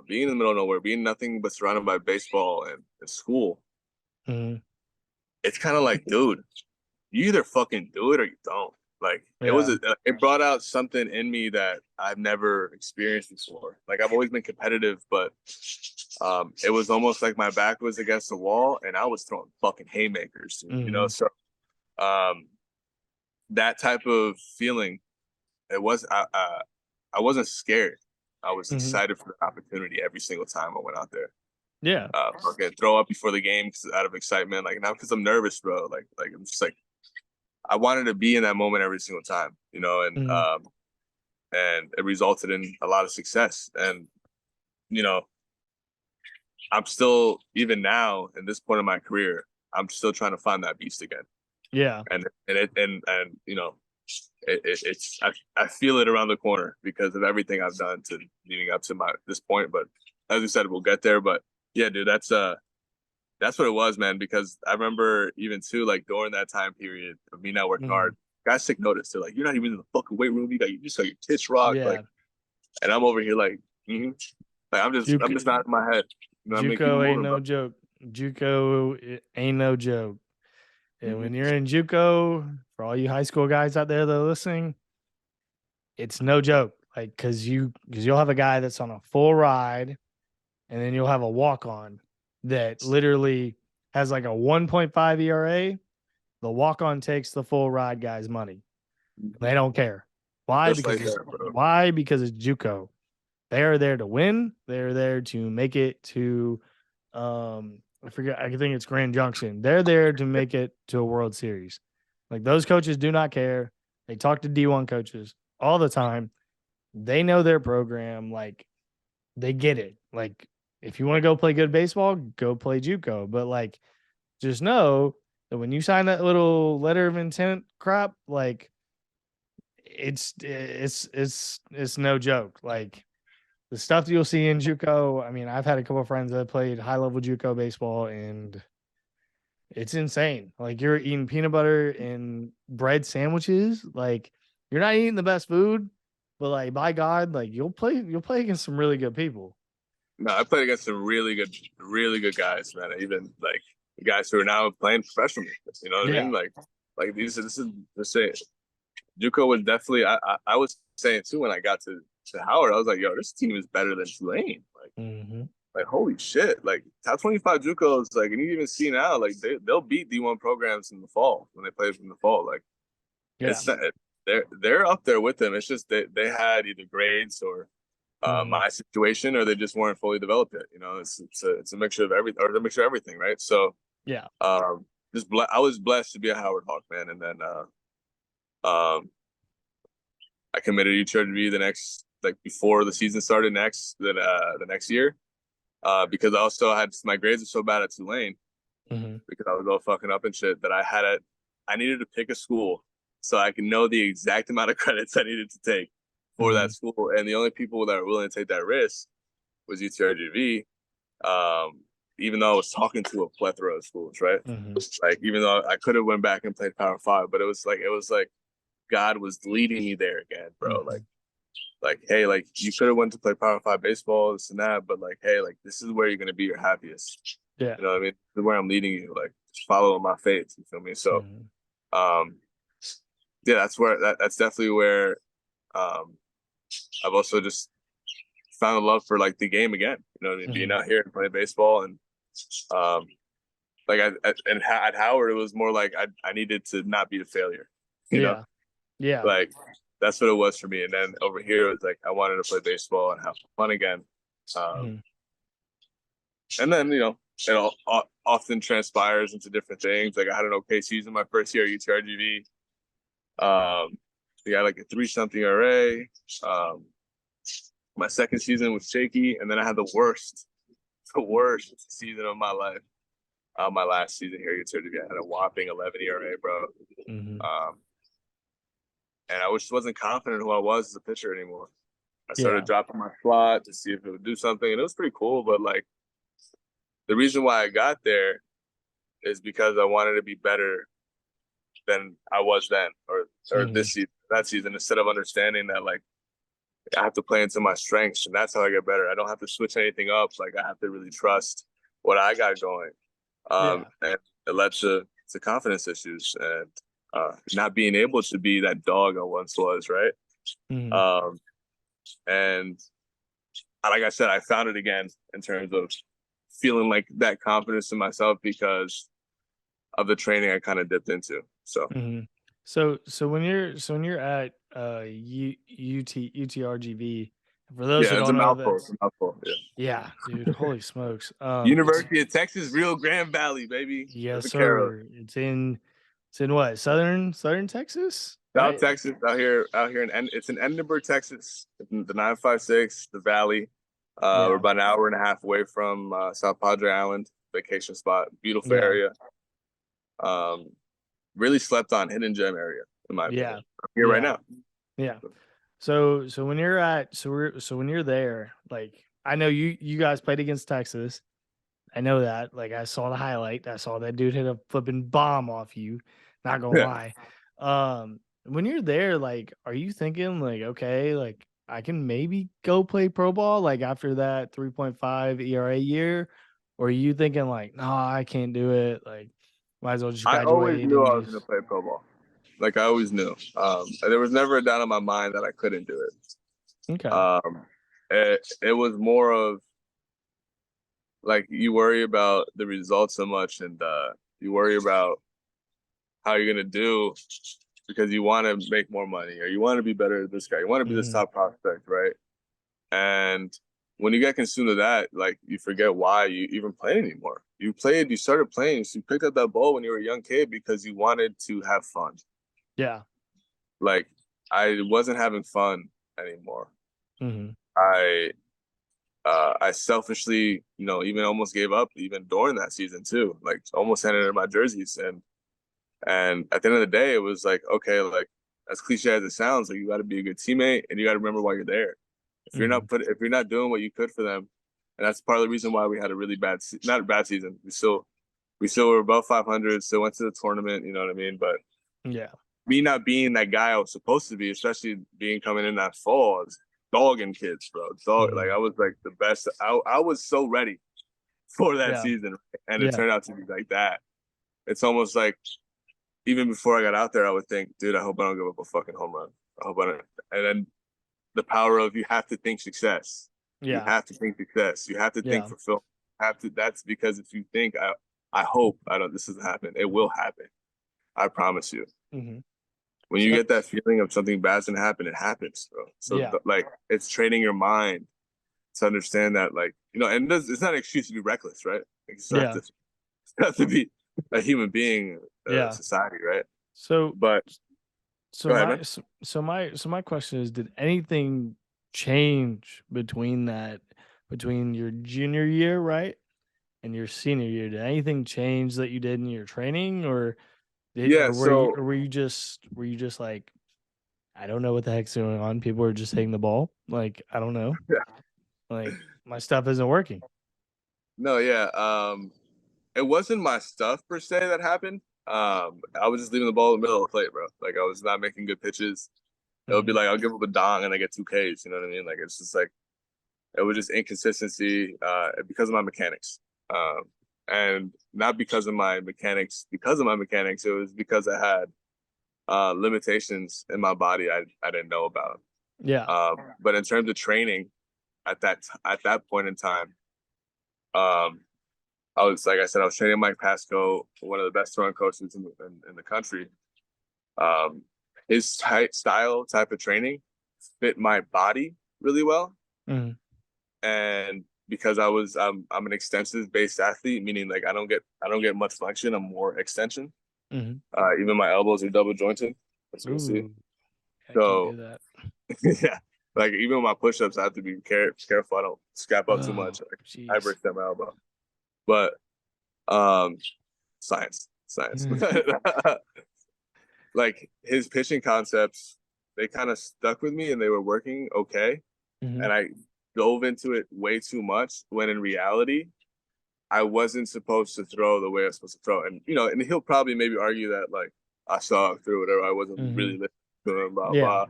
being in the middle of nowhere, being nothing but surrounded by baseball and school, it's kind of like, dude, you either fucking do it or you don't. Like it brought out something in me that I've never experienced before. Like I've always been competitive, but it was almost like my back was against the wall and I was throwing fucking haymakers, you know? So that type of feeling, it was, I wasn't scared. I was excited for the opportunity every single time I went out there. Yeah. Fucking throw up before the game out of excitement. Like not because I'm nervous, bro. Like I'm just like, I wanted to be in that moment every single time, you know, and it resulted in a lot of success. And, you know, I'm still, even now in this point of my career, I'm still trying to find that beast again. Yeah. And you know, it's I feel it around the corner because of everything I've done to leading up to this point. But as you said, we'll get there. But yeah, dude, that's what it was, man. Because I remember even too, like during that time period of me not working hard, guys take notice. They're like, "You're not even in the fucking weight room. You just got your tits rocked." Yeah. Like, and I'm over here like, like I'm just not in my head. You know JUCO ain't no joke. JUCO ain't no joke. And when you're in JUCO, for all you high school guys out there that are listening, it's no joke. Like, cause you'll have a guy that's on a full ride, and then you'll have a walk on that literally has like a 1.5 ERA. The walk on takes the full ride guy's money. They don't care. Why? Because it's JUCO. They are there to win. They're there to make it to I think it's Grand Junction. They're there to make it to a World Series. Like those coaches do not care. They talk to D1 coaches all the time. They know their program. Like they get it. Like if you want to go play good baseball, go play JUCO. But like, just know that when you sign that little letter of intent crap, like it's no joke. Like the stuff that you'll see in JUCO. I mean, I've had a couple of friends that played high level JUCO baseball, and it's insane. Like you're eating peanut butter and bread sandwiches. Like you're not eating the best food, but like by God, like you'll play against some really good people. No, I played against some really good guys, man. Even like guys who are now playing professionally. You know what I mean? Like this is the same. JUCO was definitely. I was saying too when I got to Howard, I was like, yo, this team is better than Tulane. Like holy shit! Like top 25 JUCOs, like, and you even see now, like they'll beat D1 programs in the fall when they play in the fall. Like, it's they're up there with them. It's just they had either grades or my situation, or they just weren't fully developed yet. You know, it's a mixture of everything, or a mixture of everything, right? So yeah, I was blessed to be a Howard Hawk, man, and then I committed to UTRGV the next, like before the season started the next year, because I also had my grades were so bad at Tulane because I was all fucking up and shit that I needed to pick a school so I can know the exact amount of credits I needed to take for that school, and the only people that were willing to take that risk was UTRGV. Even though I was talking to a plethora of schools, right? Like even though I could have went back and played Power 5, but it was like God was leading me there again, bro. Like, hey, like you could have went to play Power 5 baseball, this and that, but like, hey, like this is where you're gonna be your happiest. Yeah. You know what I mean? This is where I'm leading you. Like, just follow my faith. You feel me? So, yeah, that's definitely where I've also just found a love for like the game again. You know what I mean? Being out here and playing baseball, and like at Howard, it was more like I needed to not be a failure. You know? Yeah. Like that's what it was for me. And then over here, it was like I wanted to play baseball and have fun again. And then, you know, it all often transpires into different things. Like I had an okay season my first year at UTRGV. We got like a 3-something ERA. My second season was shaky, and then I had the worst season of my life. My last season here at UTRGV, I had a whopping 11 ERA, bro. And I just wasn't confident who I was as a pitcher anymore. I started dropping my slot to see if it would do something, and it was pretty cool. But like, the reason why I got there is because I wanted to be better than I was then, or this season, that season, instead of understanding that like I have to play into my strengths, and that's how I get better. I don't have to switch anything up. Like I have to really trust what I got going. And it led to confidence issues and not being able to be that dog I once was, right? And like I said, I found it again in terms of feeling like that confidence in myself because of the training I kind of dipped into. So, so when you're at UTRGV, for those who don't know, that's a mouthful. Yeah, dude, holy smokes. University of Texas, Rio Grande Valley, baby. Yes, sir. It's in what? Southern Texas? South Texas, out here it's in Edinburgh, Texas, the 956, the Valley. We're about an hour and a half away from South Padre Island, vacation spot, beautiful area. Really slept on, hidden gem area in my opinion. I'm here right now. Yeah. So when you're there, like I know you guys played against Texas. I know that. Like I saw the highlight. I saw that dude hit a flipping bomb off you. Not gonna lie. When you're there, like, are you thinking like, okay, like I can maybe go play pro ball like after that 3.5 ERA year? Or are you thinking like, no, I can't do it. Like, might as well just graduate. I always knew I was gonna play pro ball. Like I always knew. There was never a doubt in my mind that I couldn't do it. Okay. It was more of like you worry about the results so much, and you worry about how you're gonna do because you want to make more money or you want to be better than this guy. You want to be this top prospect, right? And when you get consumed with that, like you forget why you even play anymore. You started playing, so you picked up that ball when you were a young kid because you wanted to have fun. Yeah. Like I wasn't having fun anymore. I I selfishly, even almost gave up even during that season too, like almost handed in my jerseys. And at the end of the day, it was like, okay, like as cliche as it sounds, like you got to be a good teammate and you got to remember why you're there. If you're if you're not doing what you could for them, and that's part of the reason why we had a really not a bad season. We still were above 500, still went to the tournament. You know what I mean? But yeah, me not being that guy I was supposed to be, especially coming in that fall, I was dogging kids, bro. Like I was like the best. I was so ready for that season, and it turned out to be like that. It's almost like even before I got out there, I would think, dude, I hope I don't give up a fucking home run. I hope I don't. And then the power of you have to think success. You have to think success. You have to think fulfillment. That's because if you think, I hope this doesn't happen. It will happen. I promise you. When you get that feeling of something bad's gonna happen, it happens, bro. So like it's training your mind to understand that, like, and it's not an excuse to be reckless, right? Like, you have to be a human being, society, right? So, but my question is, did anything change between your junior year, right, and your senior year? Did anything change that you did in your training, or were you just like, I don't know what the heck's going on? People are just hitting the ball. Like, I don't know. Like, my stuff isn't working. No, it wasn't my stuff per se that happened. I was just leaving the ball in the middle of the plate, bro. Like I was not making good pitches. It would be like I'll give up a dong and I get 2 Ks. You know what I mean? Like it's just like it was just inconsistency because of my mechanics, and not because of my mechanics. Because of my mechanics, it was because I had limitations in my body I didn't know about. Yeah. But in terms of training, at that point in time, I was, like I said, I was training Mike Pasco, one of the best throwing coaches in the country. His type of training fit my body really well. And because I'm an extensive based athlete, meaning like I don't get much flexion, I'm more extension. Even my elbows are double jointed, as you can see. So yeah, like even my push-ups, I have to be careful I don't scrap up too much. I break that my elbow. But science. Like his pitching concepts, they kind of stuck with me and they were working okay. And I dove into it way too much when in reality, I wasn't supposed to throw the way I was supposed to throw. And and he'll probably maybe argue that like I sucked or whatever. I wasn't really listening to him, blah blah.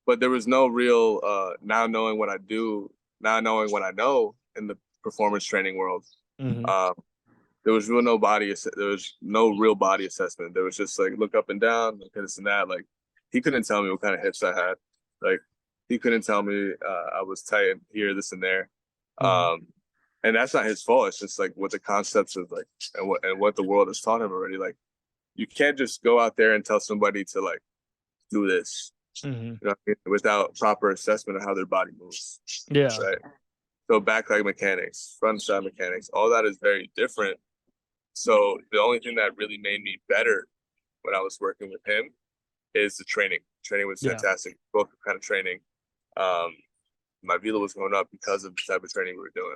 But there was no real now knowing what I do, now knowing what I know in the performance training world. There was there was no real body assessment. There was just like look up and down, look at this and that. Like he couldn't tell me what kind of hips I had. Like he couldn't tell me I was tight here, this and there. And that's not his fault. It's just like what the concepts of like and what the world has taught him already. Like you can't just go out there and tell somebody to like do this, without proper assessment of how their body moves. Yeah. Right. So back leg mechanics, front side mechanics, all that is very different. So the only thing that really made me better when I was working with him is the training. Training was fantastic. Both kind of training. My velo was going up because of the type of training we were doing.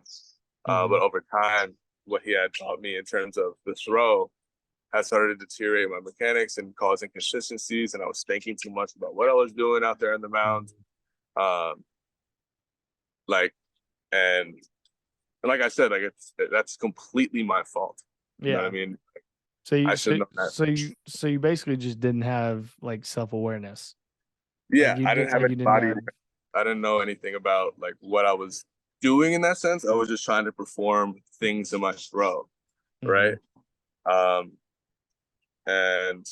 But over time, what he had taught me in terms of the throw had started to deteriorate my mechanics and cause inconsistencies. And I was thinking too much about what I was doing out there in the mound. And like I said, like that's completely my fault. You know what I mean? So you basically just didn't have like self-awareness. Yeah, I didn't have any body. I didn't know anything about like what I was doing in that sense. I was just trying to perform things in my throw, right? And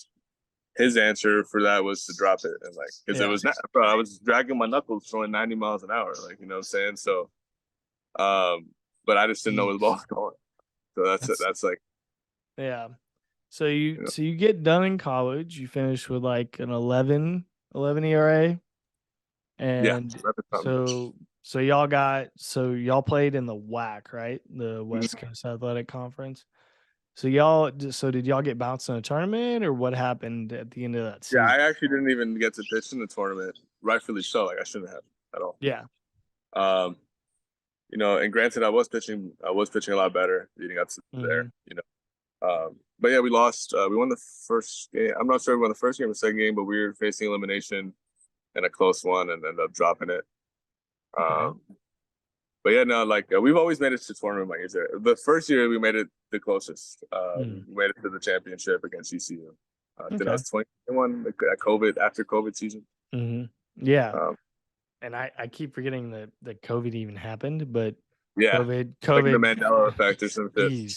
his answer for that was to drop it, and like because it was not, bro, I was dragging my knuckles throwing 90 miles an hour, like you know what I'm saying. So, but I just didn't know where the ball was going. So that's like. Yeah. So you get done in college, you finish with like an 11 ERA. And so y'all played in the WAC, right? The West Coast Athletic Conference. So did y'all get bounced in a tournament, or what happened at the end of that season? Yeah, I actually didn't even get to pitch in the tournament, rightfully so. Like I shouldn't have at all. Yeah. and granted, I was pitching a lot better leading up to there, but yeah, we lost. We won the first game. I'm not sure we won the first game or second game, but we were facing elimination in a close one and ended up dropping it. But yeah, no, like we've always made it to tournament my years there. The first year we made it the closest. We made it to the championship against UCU. I think that was 2021, that COVID after COVID season. Yeah. And I keep forgetting that COVID even happened, but yeah, COVID, like the Mandela effect or something.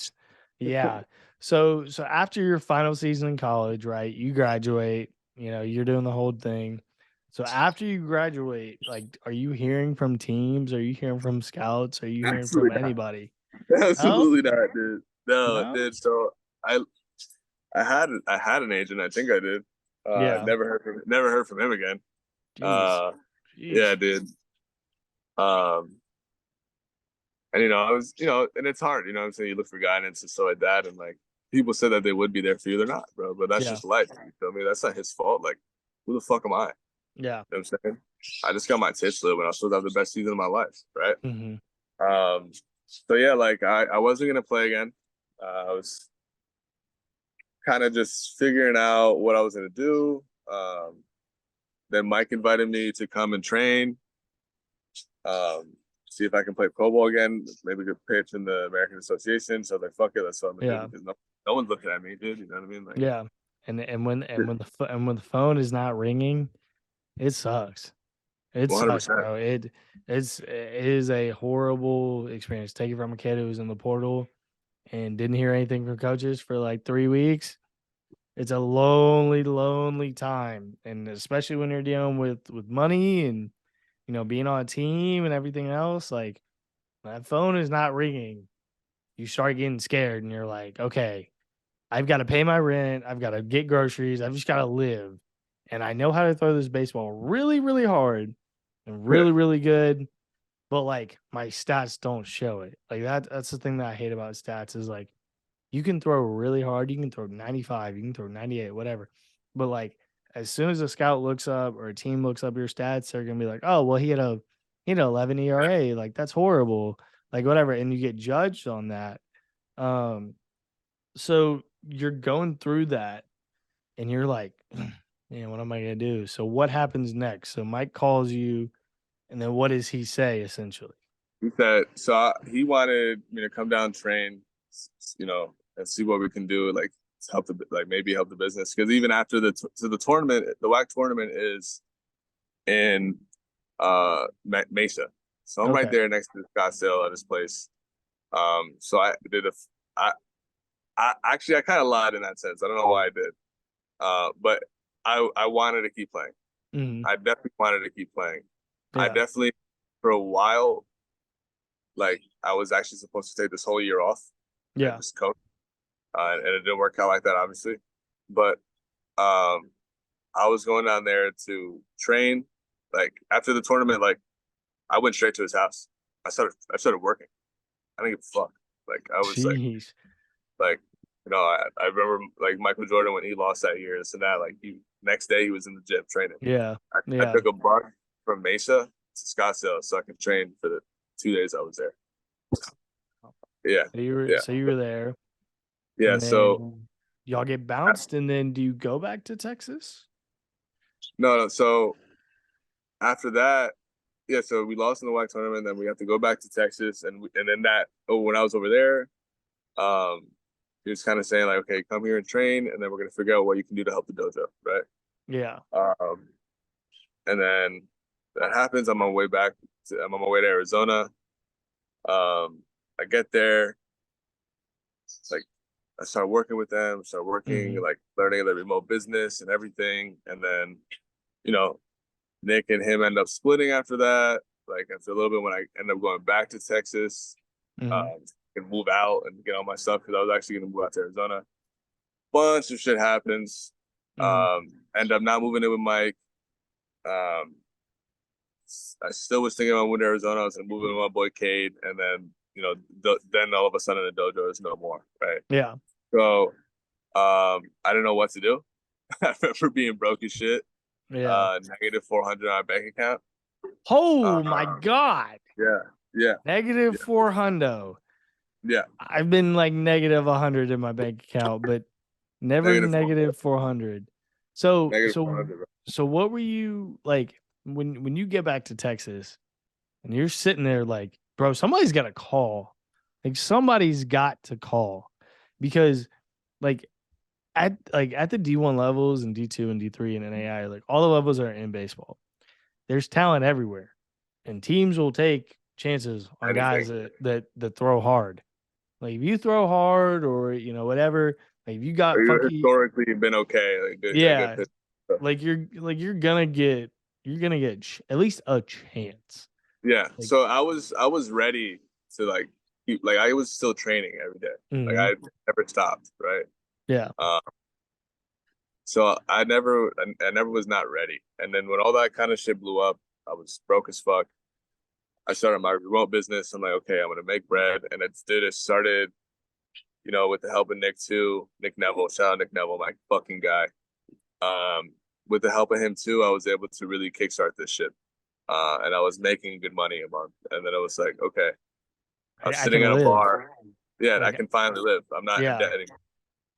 Yeah. So after your final season in college, right? You graduate. You're doing the whole thing. So after you graduate, like, are you hearing from teams? Are you hearing from scouts? Are you hearing from anybody? Absolutely not, dude. No, No? dude. So I had an agent. I think I did. Yeah. Never heard from him again. Jeez. Yeah, dude. And I was, and it's hard, what I'm saying? You look for guidance and stuff like that, and like people said that they would be there for you, they're not, bro. But that's just life. You feel me? That's not his fault. Like, who the fuck am I? Yeah. You know what I'm saying? I just got my tits lit when I was supposed to have the best season of my life, right? So yeah, like I wasn't gonna play again. I was kind of just figuring out what I was gonna do. Then Mike invited me to come and train. See if I can play pro ball again. Maybe could pitch in the American Association. So I was like, fuck it, that's what I'm gonna do, because no one's looking at me, dude. You know what I mean? Like, yeah. And when the phone is not ringing, it sucks. It 100%. sucks, bro. It is a horrible experience. Take it from a kid who was in the portal and didn't hear anything from coaches for like 3 weeks. It's a lonely, lonely time, and especially when you're dealing with money and being on a team and everything else. Like, that phone is not ringing, you start getting scared, and you're like, okay, I've got to pay my rent, I've got to get groceries, I've just got to live, and I know how to throw this baseball really, really hard and really, really good, but like my stats don't show it. Like that's the thing that I hate about stats is like you can throw really hard, you can throw 95, you can throw 98, whatever, but like as soon as a scout looks up or a team looks up your stats, they're gonna be like, oh well, he had an 11 ERA, like that's horrible, like whatever, and you get judged on that. So you're going through that and you're like, man, what am I gonna do? So what happens next? So Mike calls you, and then what does he say essentially? He said, he wanted me to come down, train, and see what we can do, like maybe help the business. Because even after the tournament, the WAC tournament is in Mesa, so I'm right there next to Scottsdale at his place. So I did I actually kind of lied in that sense. I don't know why I did, but I wanted to keep playing. I definitely wanted to keep playing. I definitely, for a while, like I was actually supposed to take this whole year off. Yeah. Just coach. And it didn't work out like that, obviously. But I was going down there to train. Like after the tournament, like I went straight to his house. I started working. I didn't give a fuck. Like I was like I remember like Michael Jordan when he lost that year, this and that. Like next day he was in the gym training. I took a bus from Mesa to Scottsdale so I could train for the 2 days I was there. Yeah. So you were there. Yeah. So y'all get bounced, and then do you go back to Texas? No. So after that, so we lost in the WAC tournament, then we have to go back to Texas, and then when I was over there, he was kind of saying like, okay, come here and train, and then we're gonna figure out what you can do to help the dojo, right? Yeah. And then that happens. I'm on my way to Arizona. I get there. It's like I start working with them, like learning the remote business and everything. And then, Nick and him end up splitting after that. Like after a little bit, when I end up going back to Texas, and move out and get all my stuff, because I was actually going to move out to Arizona. Bunch of shit happens. End up not moving in with Mike. I still was thinking about moving to Arizona. I was going to move in with my boy Cade, and then then all of a sudden the dojo is no more, right? Yeah. So I didn't know what to do. I remember being broke as shit. Yeah. -400 on our bank account. Oh my God. Yeah. Yeah. Negative Yeah. 400. Yeah. I've been like negative 100 in my bank account, but never negative 400. So Negative so 400, bro. so what were you like when you get back to Texas and you're sitting there like, bro, somebody's got to call. Like somebody's got to call because like at the D1 levels and D2 and D3 and NAI, like all the levels are in baseball. There's talent everywhere. And teams will take chances on guys that throw hard. Like if you throw hard or whatever, like if you got Or you funky, historically been okay, like good, a yeah, good pitch. like you're gonna get at least a chance. Yeah. Like, So I was ready to like keep, like I was still training every day. Like I never stopped, right? yeah, So I never was not ready. And then when all that kind of shit blew up, I was broke as fuck. I started my remote business. I'm like, okay, I'm gonna make bread, and it started, with the help of Nick too, Nick Neville. Shout out Nick Neville, my fucking guy. With the help of him too, I was able to really kickstart this shit. And I was making good money a month. And then I was like, okay, I was sitting can at a live. bar. Yeah, and I Like, can finally live. I'm not in debt anymore.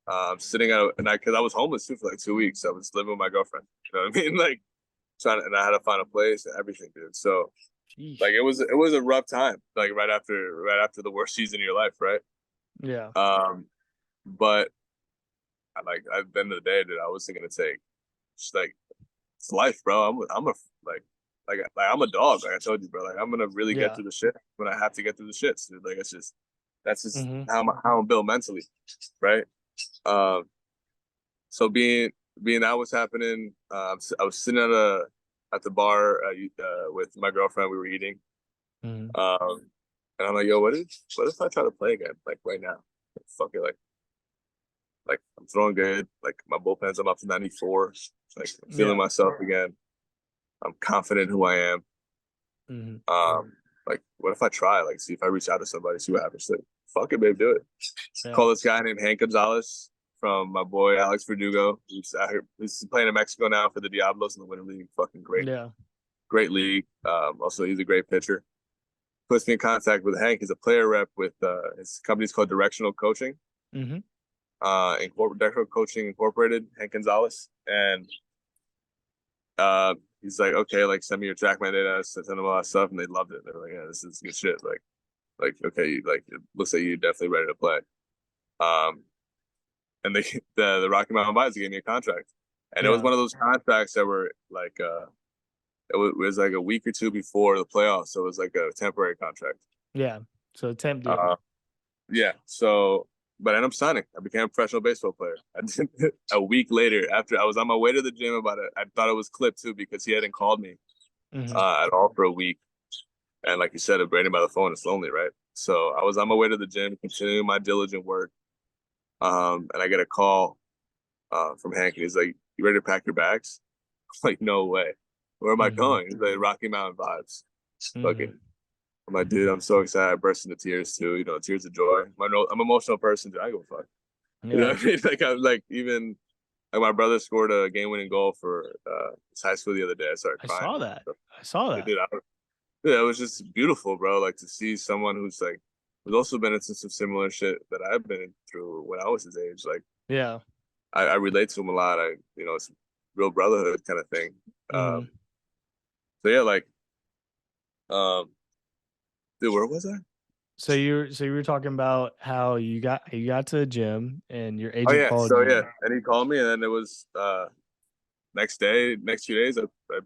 I'm sitting out, because I was homeless too for like 2 weeks. I was living with my girlfriend. You know what I mean? Like and I had to find a place and everything, dude. So sheesh. like it was a rough time, like right after the worst season of your life, right? Yeah. But at the end of the day, dude, I wasn't gonna take just like it's life, bro. I'm a like I'm a dog, like I told you, bro. Like I'm gonna really get through the shit when I have to get through the shits, dude. Like that's just how I'm built mentally, right? So being that was happening, I was sitting at the bar with my girlfriend. We were eating, and I'm like, yo, what if I try to play again, like right now? Fuck it, like I'm throwing good. Like my bullpens, I'm up to 94. Like I'm feeling myself again. I'm confident who I am. Like what if I try? Like see if I reach out to somebody, see what happens. Like, fuck it, babe, do it. Call this guy named Hank Gonzalez from my boy Alex Verdugo. He's playing in Mexico now for the Diablos in the Winter League. Fucking great. Yeah. Great league. Also, he's a great pitcher. Puts me in contact with Hank. He's a player rep with his company's called Directional Coaching. Directional Coaching Incorporated, Hank Gonzalez. And he's like, okay, like send me your TrackMan data. I sent them all that stuff, and they loved it. They're like, yeah, this is good shit. Like okay, like it looks like you're definitely ready to play. And the Rocky Mountain Vibes gave me a contract, and it was one of those contracts that were like it was like a week or two before the playoffs, so it was like a temporary contract. Yeah, so temp deal. Yeah, so but I ended up signing. I became a professional baseball player. I did a week later after I was on my way to the gym about it. I thought it was clipped too because he hadn't called me at all for a week. And like you said, if Brandon by the phone, it's lonely, right? So I was on my way to the gym, continuing my diligent work. And I get a call from Hank, and he's like, "You ready to pack your bags?" I'm like, "No way. Where am I going?" He's like, "Rocky Mountain Vibes." Fucking, I'm like, dude, I'm so excited. I burst into tears too. Tears of joy. I'm an emotional person, dude. I go fuck. Yeah. You know what I mean? Like I'm like even like my brother scored a game-winning goal for his high school the other day. I started crying. I saw that. Dude, it was just beautiful, bro. Like to see someone who's also been in some similar shit that I've been through when I was his age. Like, yeah, I relate to him a lot. It's real brotherhood kind of thing. So yeah, like, dude, where was I? So you were talking about how you got to the gym and your agent called you. Yeah, and he called me, and then it was next 2 days. I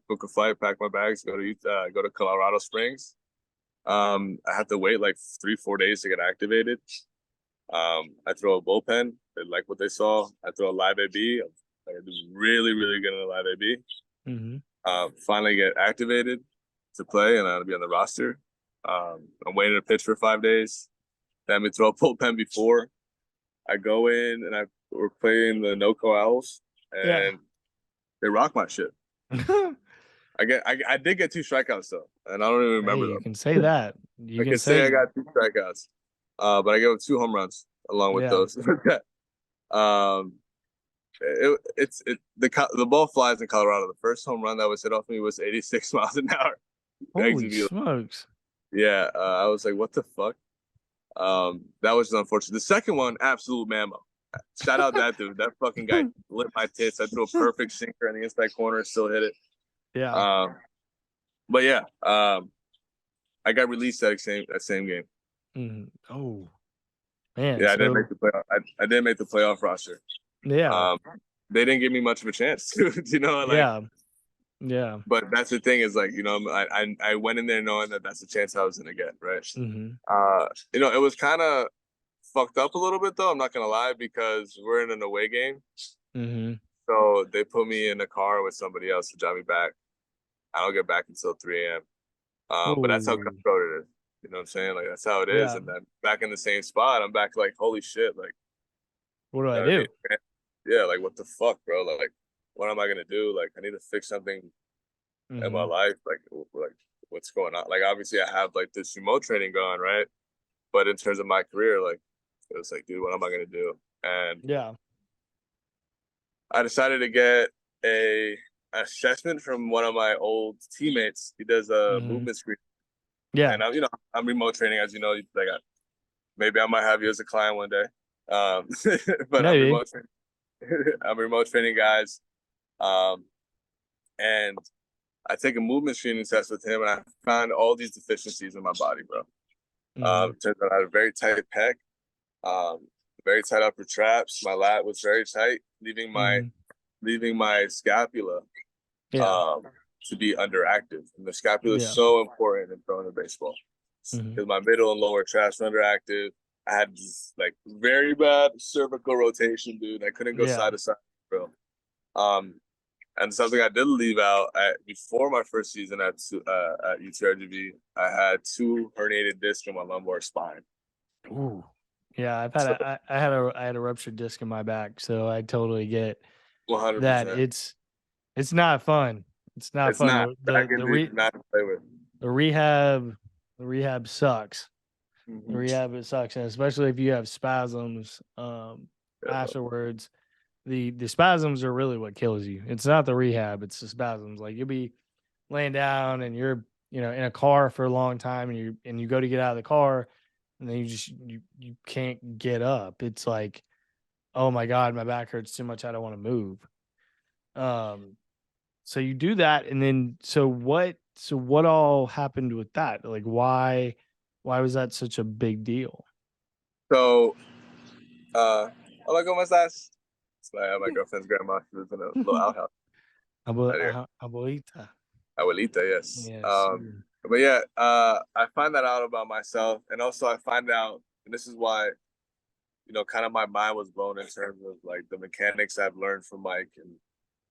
book a flight, pack my bags, go to Colorado Springs. I have to wait like 3-4 days to get activated. I throw a bullpen. They like what they saw. I throw a live AB. I do really, really good in a live AB. Finally get activated to play, and I'll be on the roster. I'm waiting to pitch for 5 days. Then we throw a bullpen before. I go in, and we're playing the NoCo Owls, and they rock my shit. I did get 2 strikeouts though, and I don't even remember them. You can say that. I can say I got 2 strikeouts, but I gave up 2 home runs along with those. The ball flies in Colorado. The first home run that was hit off me was 86 miles an hour. Holy smokes! Yeah, I was like, what the fuck? That was unfortunate. The second one, absolute mammo. Shout out that dude. That fucking guy lit my tits. I threw a perfect sinker in the inside corner, still hit it. Yeah. But yeah, I got released that same game. Oh man. Yeah, I So didn't make the playoff. I didn't make the playoff roster. yeah. They didn't give me much of a chance to, like. Yeah. Yeah. But that's the thing is like, I went in there knowing that that's the chance I was gonna get, right? It was kind of fucked up a little bit though. I'm not gonna lie because we're in an away game, so they put me in a car with somebody else to drive me back. I don't get back until 3 a.m. But that's how cutthroat it is. You know what I'm saying? Like that's how it is. Yeah. And then back in the same spot, I'm back like, holy shit, like What do I what do? mean? Yeah, like what the fuck, bro? Like, what am I gonna do? Like, I need to fix something in my life. Like what's going on? Like, obviously, I have like this remote training going, right? But in terms of my career, like, it was like, dude, what am I gonna do? And Yeah. I decided to get a assessment from one of my old teammates. He does a movement screen. Yeah. And I'm remote training, as you know. Like, maybe I might have you as a client one day. But I'm Maybe. remote training. I'm remote training guys. And I take a movement screening test with him, and I found all these deficiencies in my body, bro. Turns out I had a very tight pec, very tight upper traps. My lat was very tight, leaving my scapula to be underactive. And the scapula is so important in throwing a baseball because my middle and lower traps were underactive. I had this, like, very bad cervical rotation, dude. I couldn't go side to side, bro. And something I did leave out before my first season at UTRGV, I had 2 herniated discs in my lumbar spine. Ooh. Yeah, I had a ruptured disc in my back, so I totally get 100%. that. It's not fun. It's not It's fun. not. Back injuries not to play with. The rehab sucks. The rehab it sucks, and especially if you have spasms afterwards. The spasms are really what kills you. It's not the rehab, it's the spasms. Like, you'll be laying down and you're, in a car for a long time, and you go to get out of the car, and then you can't get up. It's like, oh my God, my back hurts too much. I don't want to move. So you do that, and then so what all happened with that? Like, why was that such a big deal? So, hola, ¿cómo estás? It's my girlfriend's grandma. She lives in a little outhouse. Abuelita. Abuelita, yes. Yes. But yeah, I find that out about myself, and also I find out, and this is why, kind of my mind was blown in terms of like the mechanics I've learned from Mike and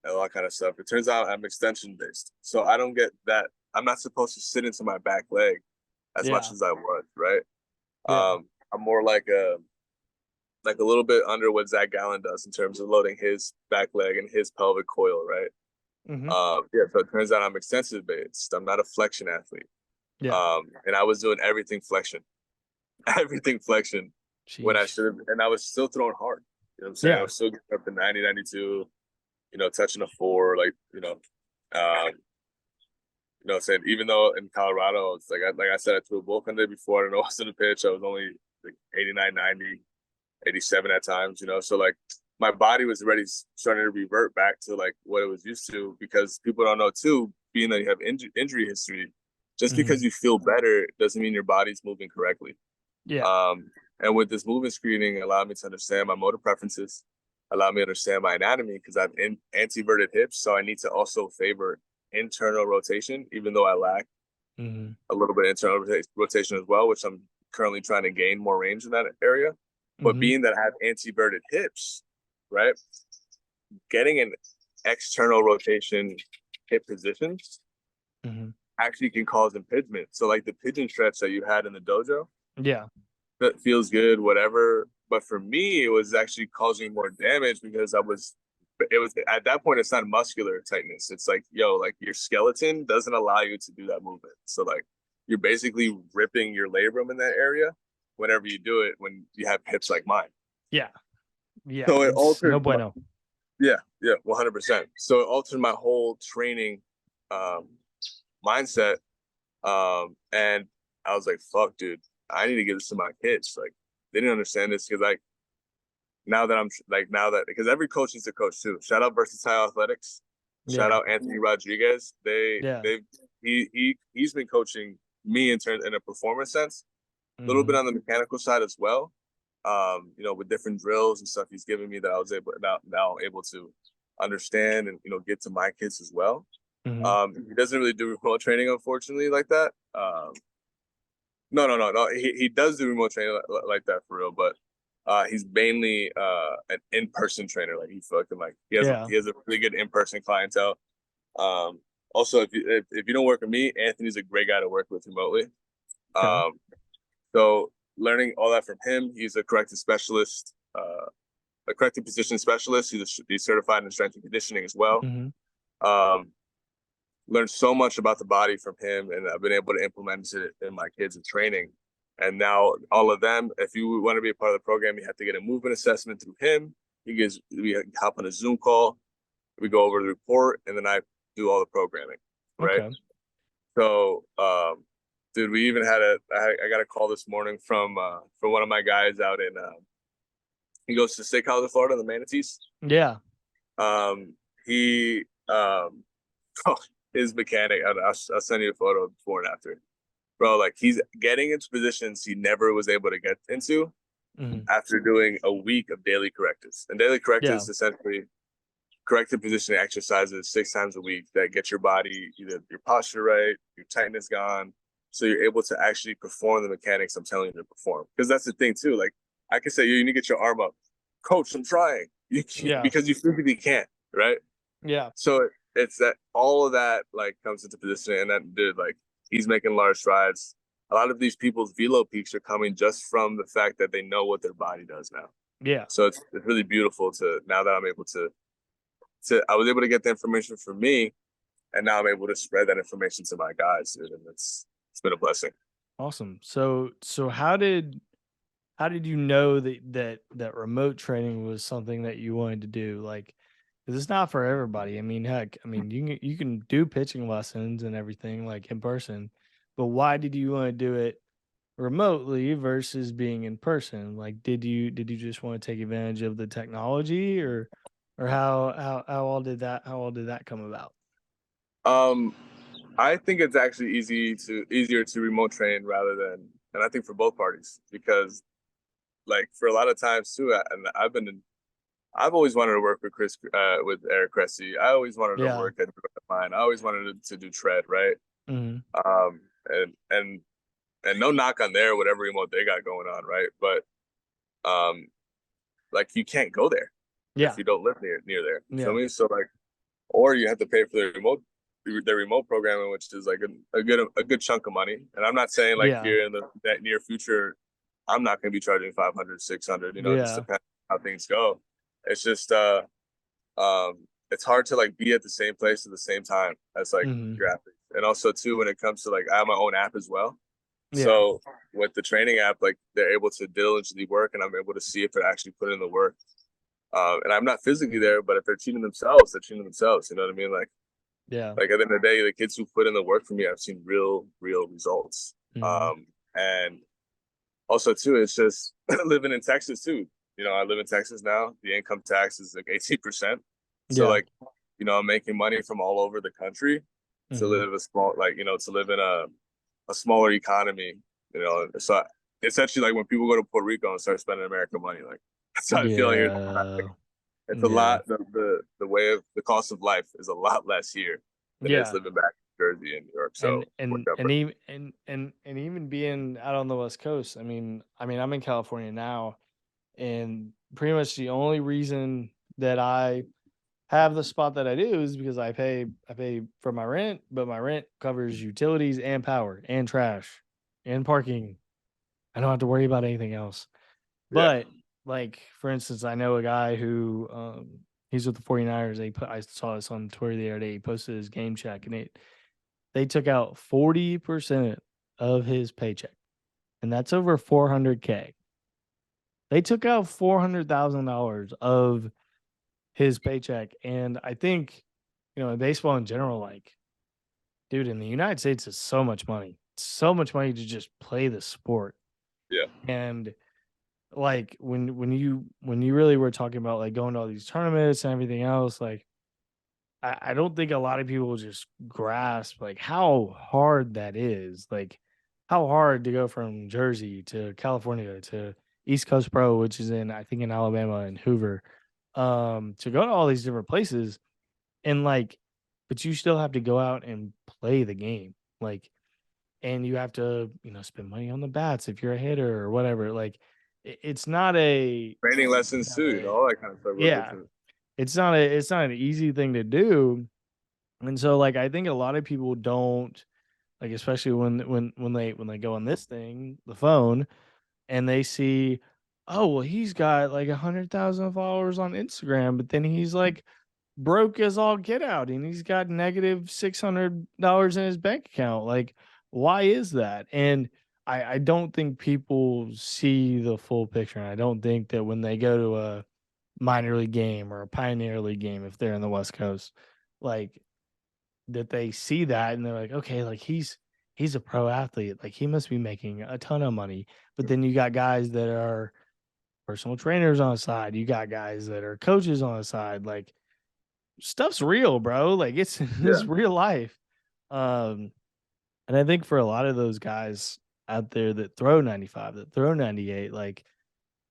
all that kind of stuff. It turns out I'm extension based, so I don't get that. I'm not supposed to sit into my back leg as much as I was, right? I'm more like a little bit under what Zach Gallen does in terms of loading his back leg and his pelvic coil, right? So it turns out I'm extensive based. I'm not a flexion athlete. And I was doing everything flexion when I should have, and I was still throwing hard. You know what I'm saying? I was still getting up to 90, 92, touching a 4, like, saying, even though in Colorado, it's like I said, I threw a bullpen day before. I don't know what's in the pitch. I was only like 89, 90, 87 at times, so like my body was already starting to revert back to like what it was used to, because people don't know too, being that you have injury history, just because you feel better doesn't mean your body's moving correctly. And with this movement screening, it allowed me to understand my motor preferences, allowed me to understand my anatomy, because I have anteverted hips, so I need to also favor internal rotation, even though I lack a little bit of internal rotation as well, which I'm currently trying to gain more range in that area. But being that I have anteverted hips, right, getting an external rotation hip position actually can cause impingement. So like the pigeon stretch that you had in the dojo, that feels good, whatever. But for me, it was actually causing more damage because it was at that point, it's not muscular tightness. It's like, like your skeleton doesn't allow you to do that movement. So like you're basically ripping your labrum in that area whenever you do it, when you have hips like mine. So it altered no bueno. 100%. So it altered my whole training mindset. And I was like, fuck, dude, I need to give this to my kids. Like, they didn't understand this because like now that because every coach needs a coach too. Shout out Versatile Athletics. Shout Yeah. out Anthony Rodriguez. Yeah. He's been coaching me in a performance sense, a little bit on the mechanical side as well. You know, with different drills and stuff he's giving me that I was now able to understand and, you know, get to my kids as well. He doesn't really do remote training, unfortunately, like that. No. He does do remote training like that for real, but he's mainly an in-person trainer. Like he fucking like he has a really good in-person clientele. Also, if you don't work with me, Anthony's a great guy to work with remotely. So learning all that from him, he's a corrective specialist, a corrective position specialist. He's certified in strength and conditioning as well. Learned so much about the body from him, and I've been able to implement it in my kids in training. And now all of them, if you want to be a part of the program, you have to get a movement assessment through him. We hop on a Zoom call, we go over the report, and then I do all the programming, right? Okay. So, dude, we even had I got a call this morning from one of my guys out in, he goes to State College of Florida, the Manatees. Yeah. He, his mechanic, I'll send you a photo before and after. Bro, like he's getting into positions he never was able to get into after doing a week of daily correctives. And daily correctives essentially corrective positioning exercises 6 times a week that get your body, either your posture right, your tightness gone, so you're able to actually perform the mechanics I'm telling you to perform. Because that's the thing too. Like I can say, you need to get your arm up. Coach, I'm trying. Because you physically can't, right? Yeah. So it's that all of that like comes into positioning, and that dude, like he's making large strides. A lot of these people's velo peaks are coming just from the fact that they know what their body does now. Yeah. So it's really beautiful to now that I'm able to I was able to get the information from me, and now I'm able to spread that information to my guys, dude, and it's been a blessing. Awesome. So how did you know that remote training was something that you wanted to do? Like, 'cause it's not for everybody. I mean, heck, I mean, you can do pitching lessons and everything like in person, but why did you want to do it remotely versus being in person? Like, did you just want to take advantage of the technology, or how all did that come about? I think it's actually easier to remote train rather than, and I think for both parties, because like for a lot of times too, and I've always wanted to work with Eric Cressy. I always wanted to work at Mine. I always wanted to do tread, right? And no knock on there, whatever remote they got going on, right? But like you can't go there if you don't live near there. You feel me? So like, or you have to pay for the remote programming, which is like a good chunk of money. And I'm not saying like here in that near future, I'm not going to be charging 500, 600, you know, just depending on how things go. It's just, it's hard to like be at the same place at the same time as like your athletes. And also too, when it comes to like, I have my own app as well. So with the training app, like they're able to diligently work, and I'm able to see if they're actually putting in the work. And I'm not physically there, but if they're cheating themselves, they're cheating themselves. You know what I mean? Like, like at the end of the day, the kids who put in the work for me, I've seen real results. And also too, it's just living in Texas too. You know, I live in Texas now. The income tax is like 18%. So like, you know, I'm making money from all over the country to live to live in a smaller economy. You know, so essentially, like when people go to Puerto Rico and start spending American money, like that's how I feel here. It's a lot. The way of the cost of life is a lot less here than it is living back in Jersey and New York. So and even being out on the West Coast, I mean, I'm in California now, and pretty much the only reason that I have the spot that I do is because I pay for my rent, but my rent covers utilities and power and trash and parking. I don't have to worry about anything else. But like, for instance, I know a guy who he's with the 49ers. I saw this on Twitter the other day. He posted his game check, and they took out 40% of his paycheck, and that's over $400K. They took out $400,000 of his paycheck, and I think, you know, in baseball in general, like, dude, in the United States, it's so much money. so much money to just play the sport. Yeah. And like when you really were talking about like going to all these tournaments and everything else, like I don't think a lot of people just grasp like how hard that is. Like how hard to go from Jersey to California to East Coast Pro, which is in I think in Alabama and Hoover, to go to all these different places and like, but you still have to go out and play the game. Like, and you have to, spend money on the bats if you're a hitter or whatever. Like, it's not Training lessons too, all that kind of stuff goes yeah, into it. it's not an easy thing to do. And so like I think a lot of people don't like, especially when they go on this thing, the phone, and they see, oh well, he's got like 100,000 followers on Instagram, but then he's like broke as all get out and he's got negative $600 in his bank account. Like, why is that? And I don't think people see the full picture. And I don't think that when they go to a minor league game or a pioneer league game, if they're in the West Coast, like that they see that and they're like, okay, like he's a pro athlete. Like he must be making a ton of money. But then you got guys that are personal trainers on the side. You got guys that are coaches on the side. Like stuff's real, bro. Like it's Yeah. it's real life. Um, and I think for a lot of those guys out there that throw 95, that throw 98, like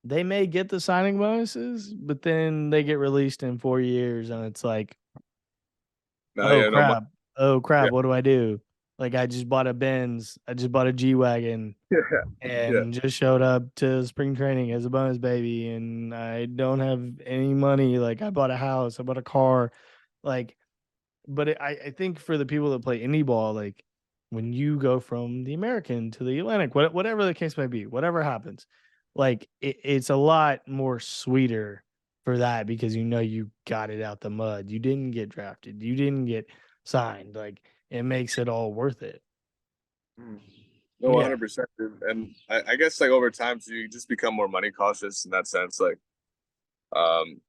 they may get the signing bonuses, but then they get released in 4 years, and it's like, No, oh yeah, no money. crap, oh Yeah. crap, what do I do? Like I just bought a Benz, I just bought a G wagon, Yeah. Yeah. and just showed up to spring training as a bonus baby, and I don't have any money. Like I bought a house, I bought a car, like. But I think for the people that play indie ball, like when you go from the American to the Atlantic, whatever the case may be, whatever happens, like it's a lot more sweeter for that because you got it out the mud. You didn't get drafted. You didn't get signed. Like it makes it all worth it. No, Yeah. 100%. And I guess like over time, so you just become more money cautious in that sense. Um,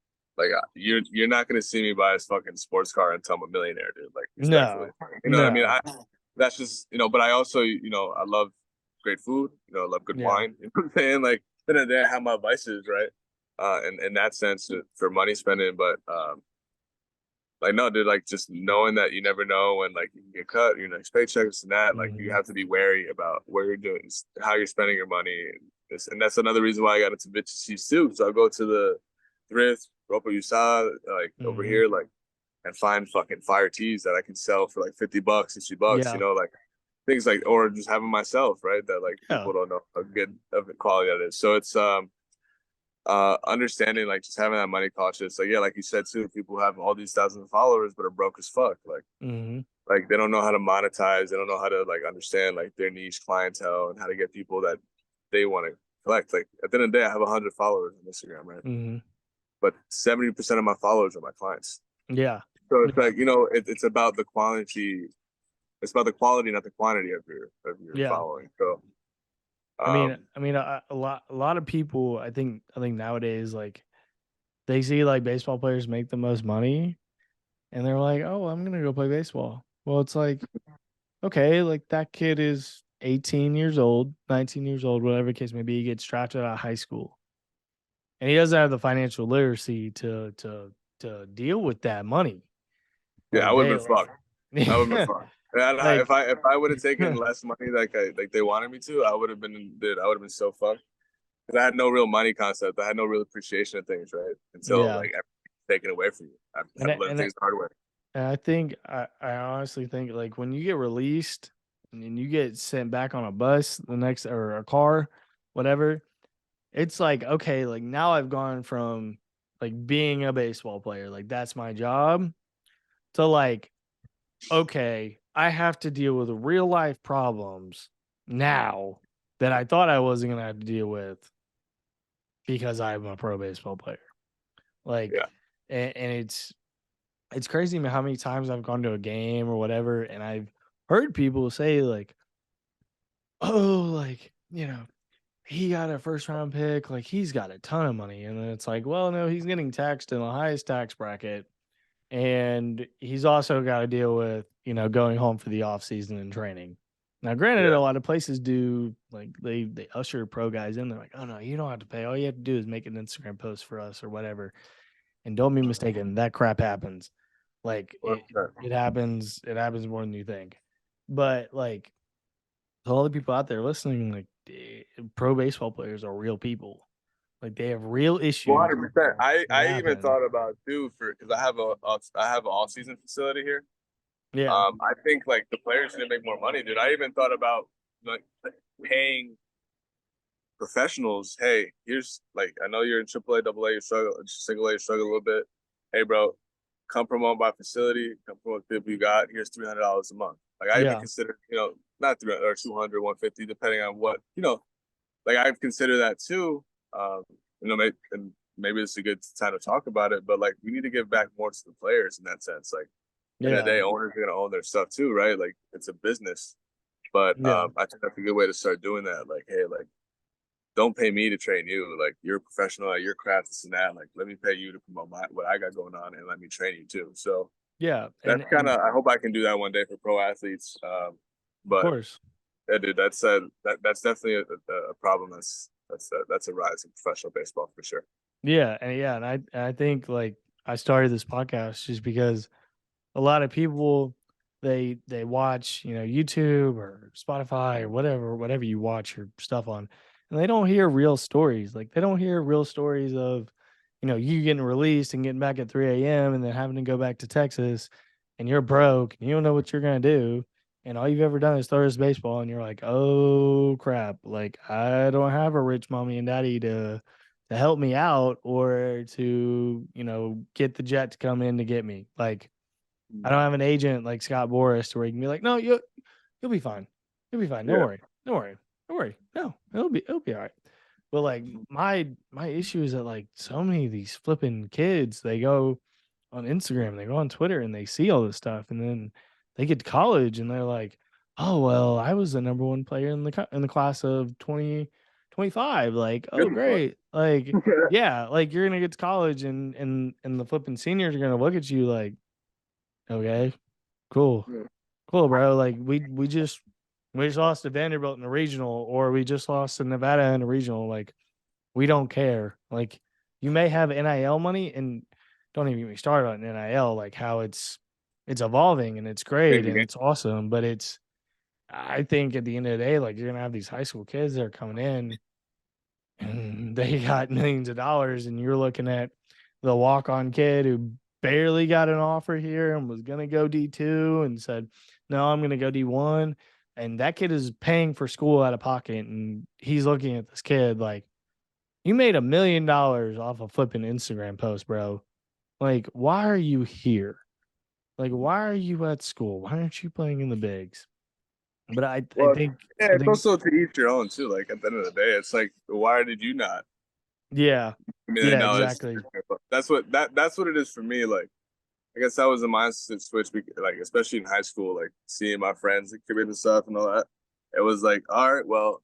you're not gonna see me buy a fucking sports car until I'm a millionaire, dude. Like respectfully, No. you know what I mean? No. That's just but I also I love great food. I love good Yeah. wine. You know what I'm saying? Like then and there, I have my vices, right? And in that sense, for money spending, but like no, dude, like just knowing that you never know when like you can get cut, your next paycheck, this and that. Like you Mhm. have to be wary about where you're doing, how you're spending your money, and that's another reason why I got into vintage seats too. So I go to the thrift, Ropa USA, like over Mhm. here, like and find fucking fire tees that I can sell for like $50, $60. Yeah. Like things like, or just have them myself, right? That like Yeah. people don't know how good of the quality that is. So it's understanding like just having that money cautious, like yeah, like you said too, people have all these thousands of followers but are broke as fuck, Mhm. like they don't know how to monetize, they don't know how to like understand like their niche clientele and how to get people that they want to collect. Like at the end of the day, I have 100 followers on Instagram, right? Mhm. But 70% of my followers are my clients. Yeah. So it's Yeah. like it's about the quality, it's about the quality, not the quantity of your Yeah. following. So A lot of people, I think nowadays, like they see like baseball players make the most money, and they're like, "Oh, I'm gonna go play baseball." Well, it's like, okay, like that kid is 18 years old, 19 years old, whatever the case may be. He gets drafted out of high school, and he doesn't have the financial literacy to deal with that money. yeah, I Like would they, have been fucked. I would have been fucked. And like, if I would have taken less money like they wanted me to, I would have been dude, I would have been so fucked. Because I had no real money concept. I had no real appreciation of things, right? Until yeah, like everything's taken away from you. I and had I- to learn and I- things the hard way. and I think I honestly think like when you get released and then you get sent back on a bus the next or a car, whatever, it's like, okay, like now I've gone from like being a baseball player, like that's my job, to like, okay, I have to deal with real life problems now that I thought I wasn't gonna have to deal with because I'm a pro baseball player. Like, Yeah. and it's crazy how many times I've gone to a game or whatever, and I've heard people say like, "Oh, like he got a first round pick, like he's got a ton of money," and then it's like, "Well, no, he's getting taxed in the highest tax bracket, and he's also got to deal with going home for the off season and training." Now, granted, Yeah. a lot of places do like they usher pro guys in. They're like, "Oh no, you don't have to pay. All you have to do is make an Instagram post for us or whatever." And don't be mistaken, that crap happens. Like Well, it happens. It happens more than you think. But like to all the people out there listening, like pro baseball players are real people. Like they have real issues 100%. I that even happen. thought about too because I have an all season facility here. Yeah, I think like the players need to make more money, dude. I even thought about like paying professionals. Hey, here's like I know you're in AAA, AA, you struggle, single A, you struggle a little bit. Hey, bro, come promote my facility. Come promote the people you got. Here's $300 a month. Like I even yeah, consider, not 300 or 200, 150, depending on what Like I've considered that too. Um, maybe it's a good time to talk about it. But like we need to give back more to the players in that sense. Like in the yeah, day, owners are gonna own their stuff too, right? Like it's a business. But yeah, I think that's a good way to start doing that. Like, hey, like don't pay me to train you. Like you're a professional at your craft, this and that. Like let me pay you to promote what I got going on, and let me train you too. So yeah. that's kind of I hope I can do that one day for pro athletes. Of But course. yeah, dude, that's definitely a problem. That's a rise in professional baseball for sure. Yeah, and I think like I started this podcast just because a lot of people they watch YouTube or Spotify or whatever you watch your stuff on, and they don't hear real stories. Like they don't hear real stories of you getting released and getting back at 3 a.m. and then having to go back to Texas, and you're broke and you don't know what you're gonna do, and all you've ever done is throw this baseball, and you're like, oh crap, like I don't have a rich mommy and daddy to help me out or to get the jet to come in to get me. Like I don't have an agent like Scott Boras where he can be like, no, you'll be fine. You'll be fine. Don't Yeah. worry. Don't worry. Don't worry. No, it'll be all right. But like my issue is that like so many of these flipping kids, they go on Instagram, they go on Twitter and they see all this stuff and then they get to college and they're like, "Oh, well, I was the number one player in the class of 2025." Like, "Oh, Good luck. great." Like, yeah, like you're going to get to college and the flipping seniors are going to look at you like, "Okay, cool. Yeah. Cool, bro. Like we just lost to Vanderbilt in the regional, or we just lost to Nevada in the regional. Like we don't care. Like you may have NIL money, and don't even get me started on NIL. Like how it's evolving and it's great and it's awesome, but I think at the end of the day, like you're gonna have these high school kids that are coming in and they got millions of dollars, and you're looking at the walk-on kid who barely got an offer here and was gonna go D2 and said, "No, I'm gonna go D1." And that kid is paying for school out of pocket, and he's looking at this kid like, "You made $1 million off a flipping Instagram post, bro. Like, why are you here? Like, why are you at school? Why aren't you playing in the bigs?" But I Well, think yeah, I it's think also to each your own too. Like at the end of the day, it's like why did you not? yeah, I yeah, know exactly. that's what it is for me. Like I guess that was a mindset switch. Like especially in high school, like seeing my friends like and stuff and all that. It was like, all right, well,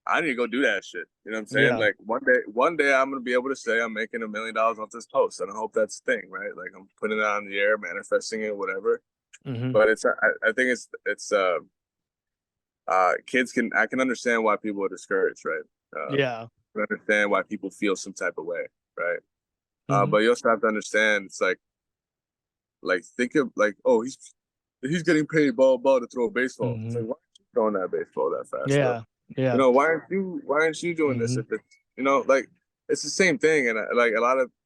I need to go do that shit. You know what I'm saying? Yeah. Like one day I'm gonna be able to say I'm making $1 million off this post, and I hope that's the thing, right? Like I'm putting it out in the air, manifesting it, whatever. Mm-hmm. But I think I can understand why people are discouraged, right? Yeah. I can understand why people feel some type of way, right? Mm-hmm. But you also have to understand it's like think of like, oh, he's getting paid ball to throw a baseball. It's Mm-hmm. like why aren't you throwing that baseball that fast though? Yeah. Yeah. Why aren't you doing this Mm-hmm. if it's like it's the same thing. And like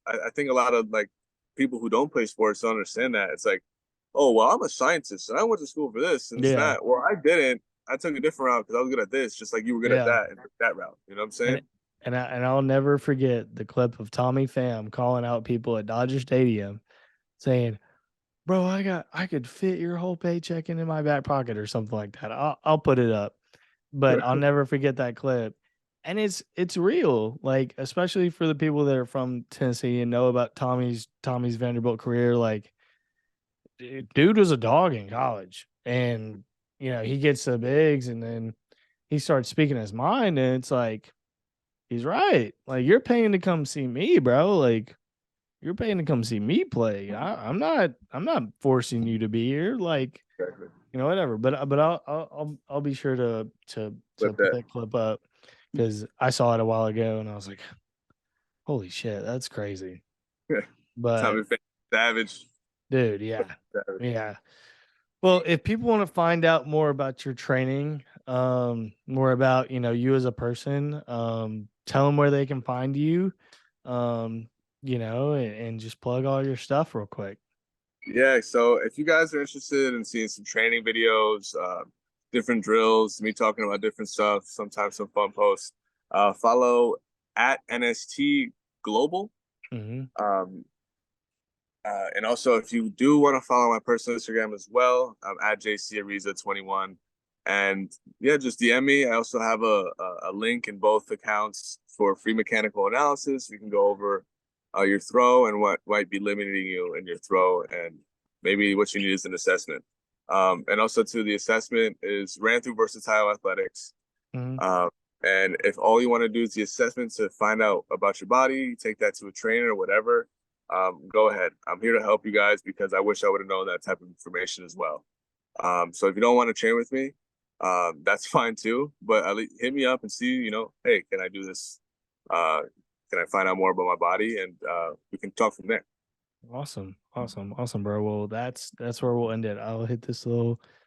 I think a lot of like people who don't play sports don't understand that. It's like, oh well, I'm a scientist and I went to school for this and it's Yeah. not. Well, I didn't. I took a different route because I was good at this, just like you were good at Yeah. that and took that route. You know what I'm saying? And I'll never forget the clip of Tommy Pham calling out people at Dodger Stadium saying, "Bro, I could fit your whole paycheck into my back pocket," or something like that. I'll put it up. But I'll never forget that clip. And it's real, like, especially for the people that are from Tennessee and know about Tommy's Vanderbilt career. Like, dude was a dog in college, and he gets the bigs, and then he starts speaking his mind, and it's like he's right. Like you're paying to come see me, bro. Like you're paying to come see me play. I'm not forcing you to be here. Like Exactly. whatever. But I'll be sure to With put that. that clip up because I saw it a while ago and I was like, holy shit, that's crazy. But Tommy Savage. dude, yeah, Savage. yeah. Well, if people want to find out more about your training, more about you as a person, tell them where they can find you, and just plug all your stuff real quick. Yeah, so if you guys are interested in seeing some training videos, different drills, me talking about different stuff, sometimes some fun posts, follow at NST Global. Um, and also, if you do want to follow my personal Instagram as well, I'm at JC Ariza 21. And yeah, just DM me. I also have a link in both accounts for free mechanical analysis. We can go over your throw and what might be limiting you in your throw, and maybe what you need is an assessment. And also, too, the assessment is ran through Versatile Athletics. And if all you want to do is the assessment to find out about your body, take that to a trainer or whatever, go ahead. I'm here to help you guys because I wish I would have known that type of information as well. So if you don't want to train with me, that's fine too. But at least hit me up and see, hey, can I do this? Can I find out more about my body? And we can talk from there. Awesome, bro. Well, that's where we'll end it. I'll hit this little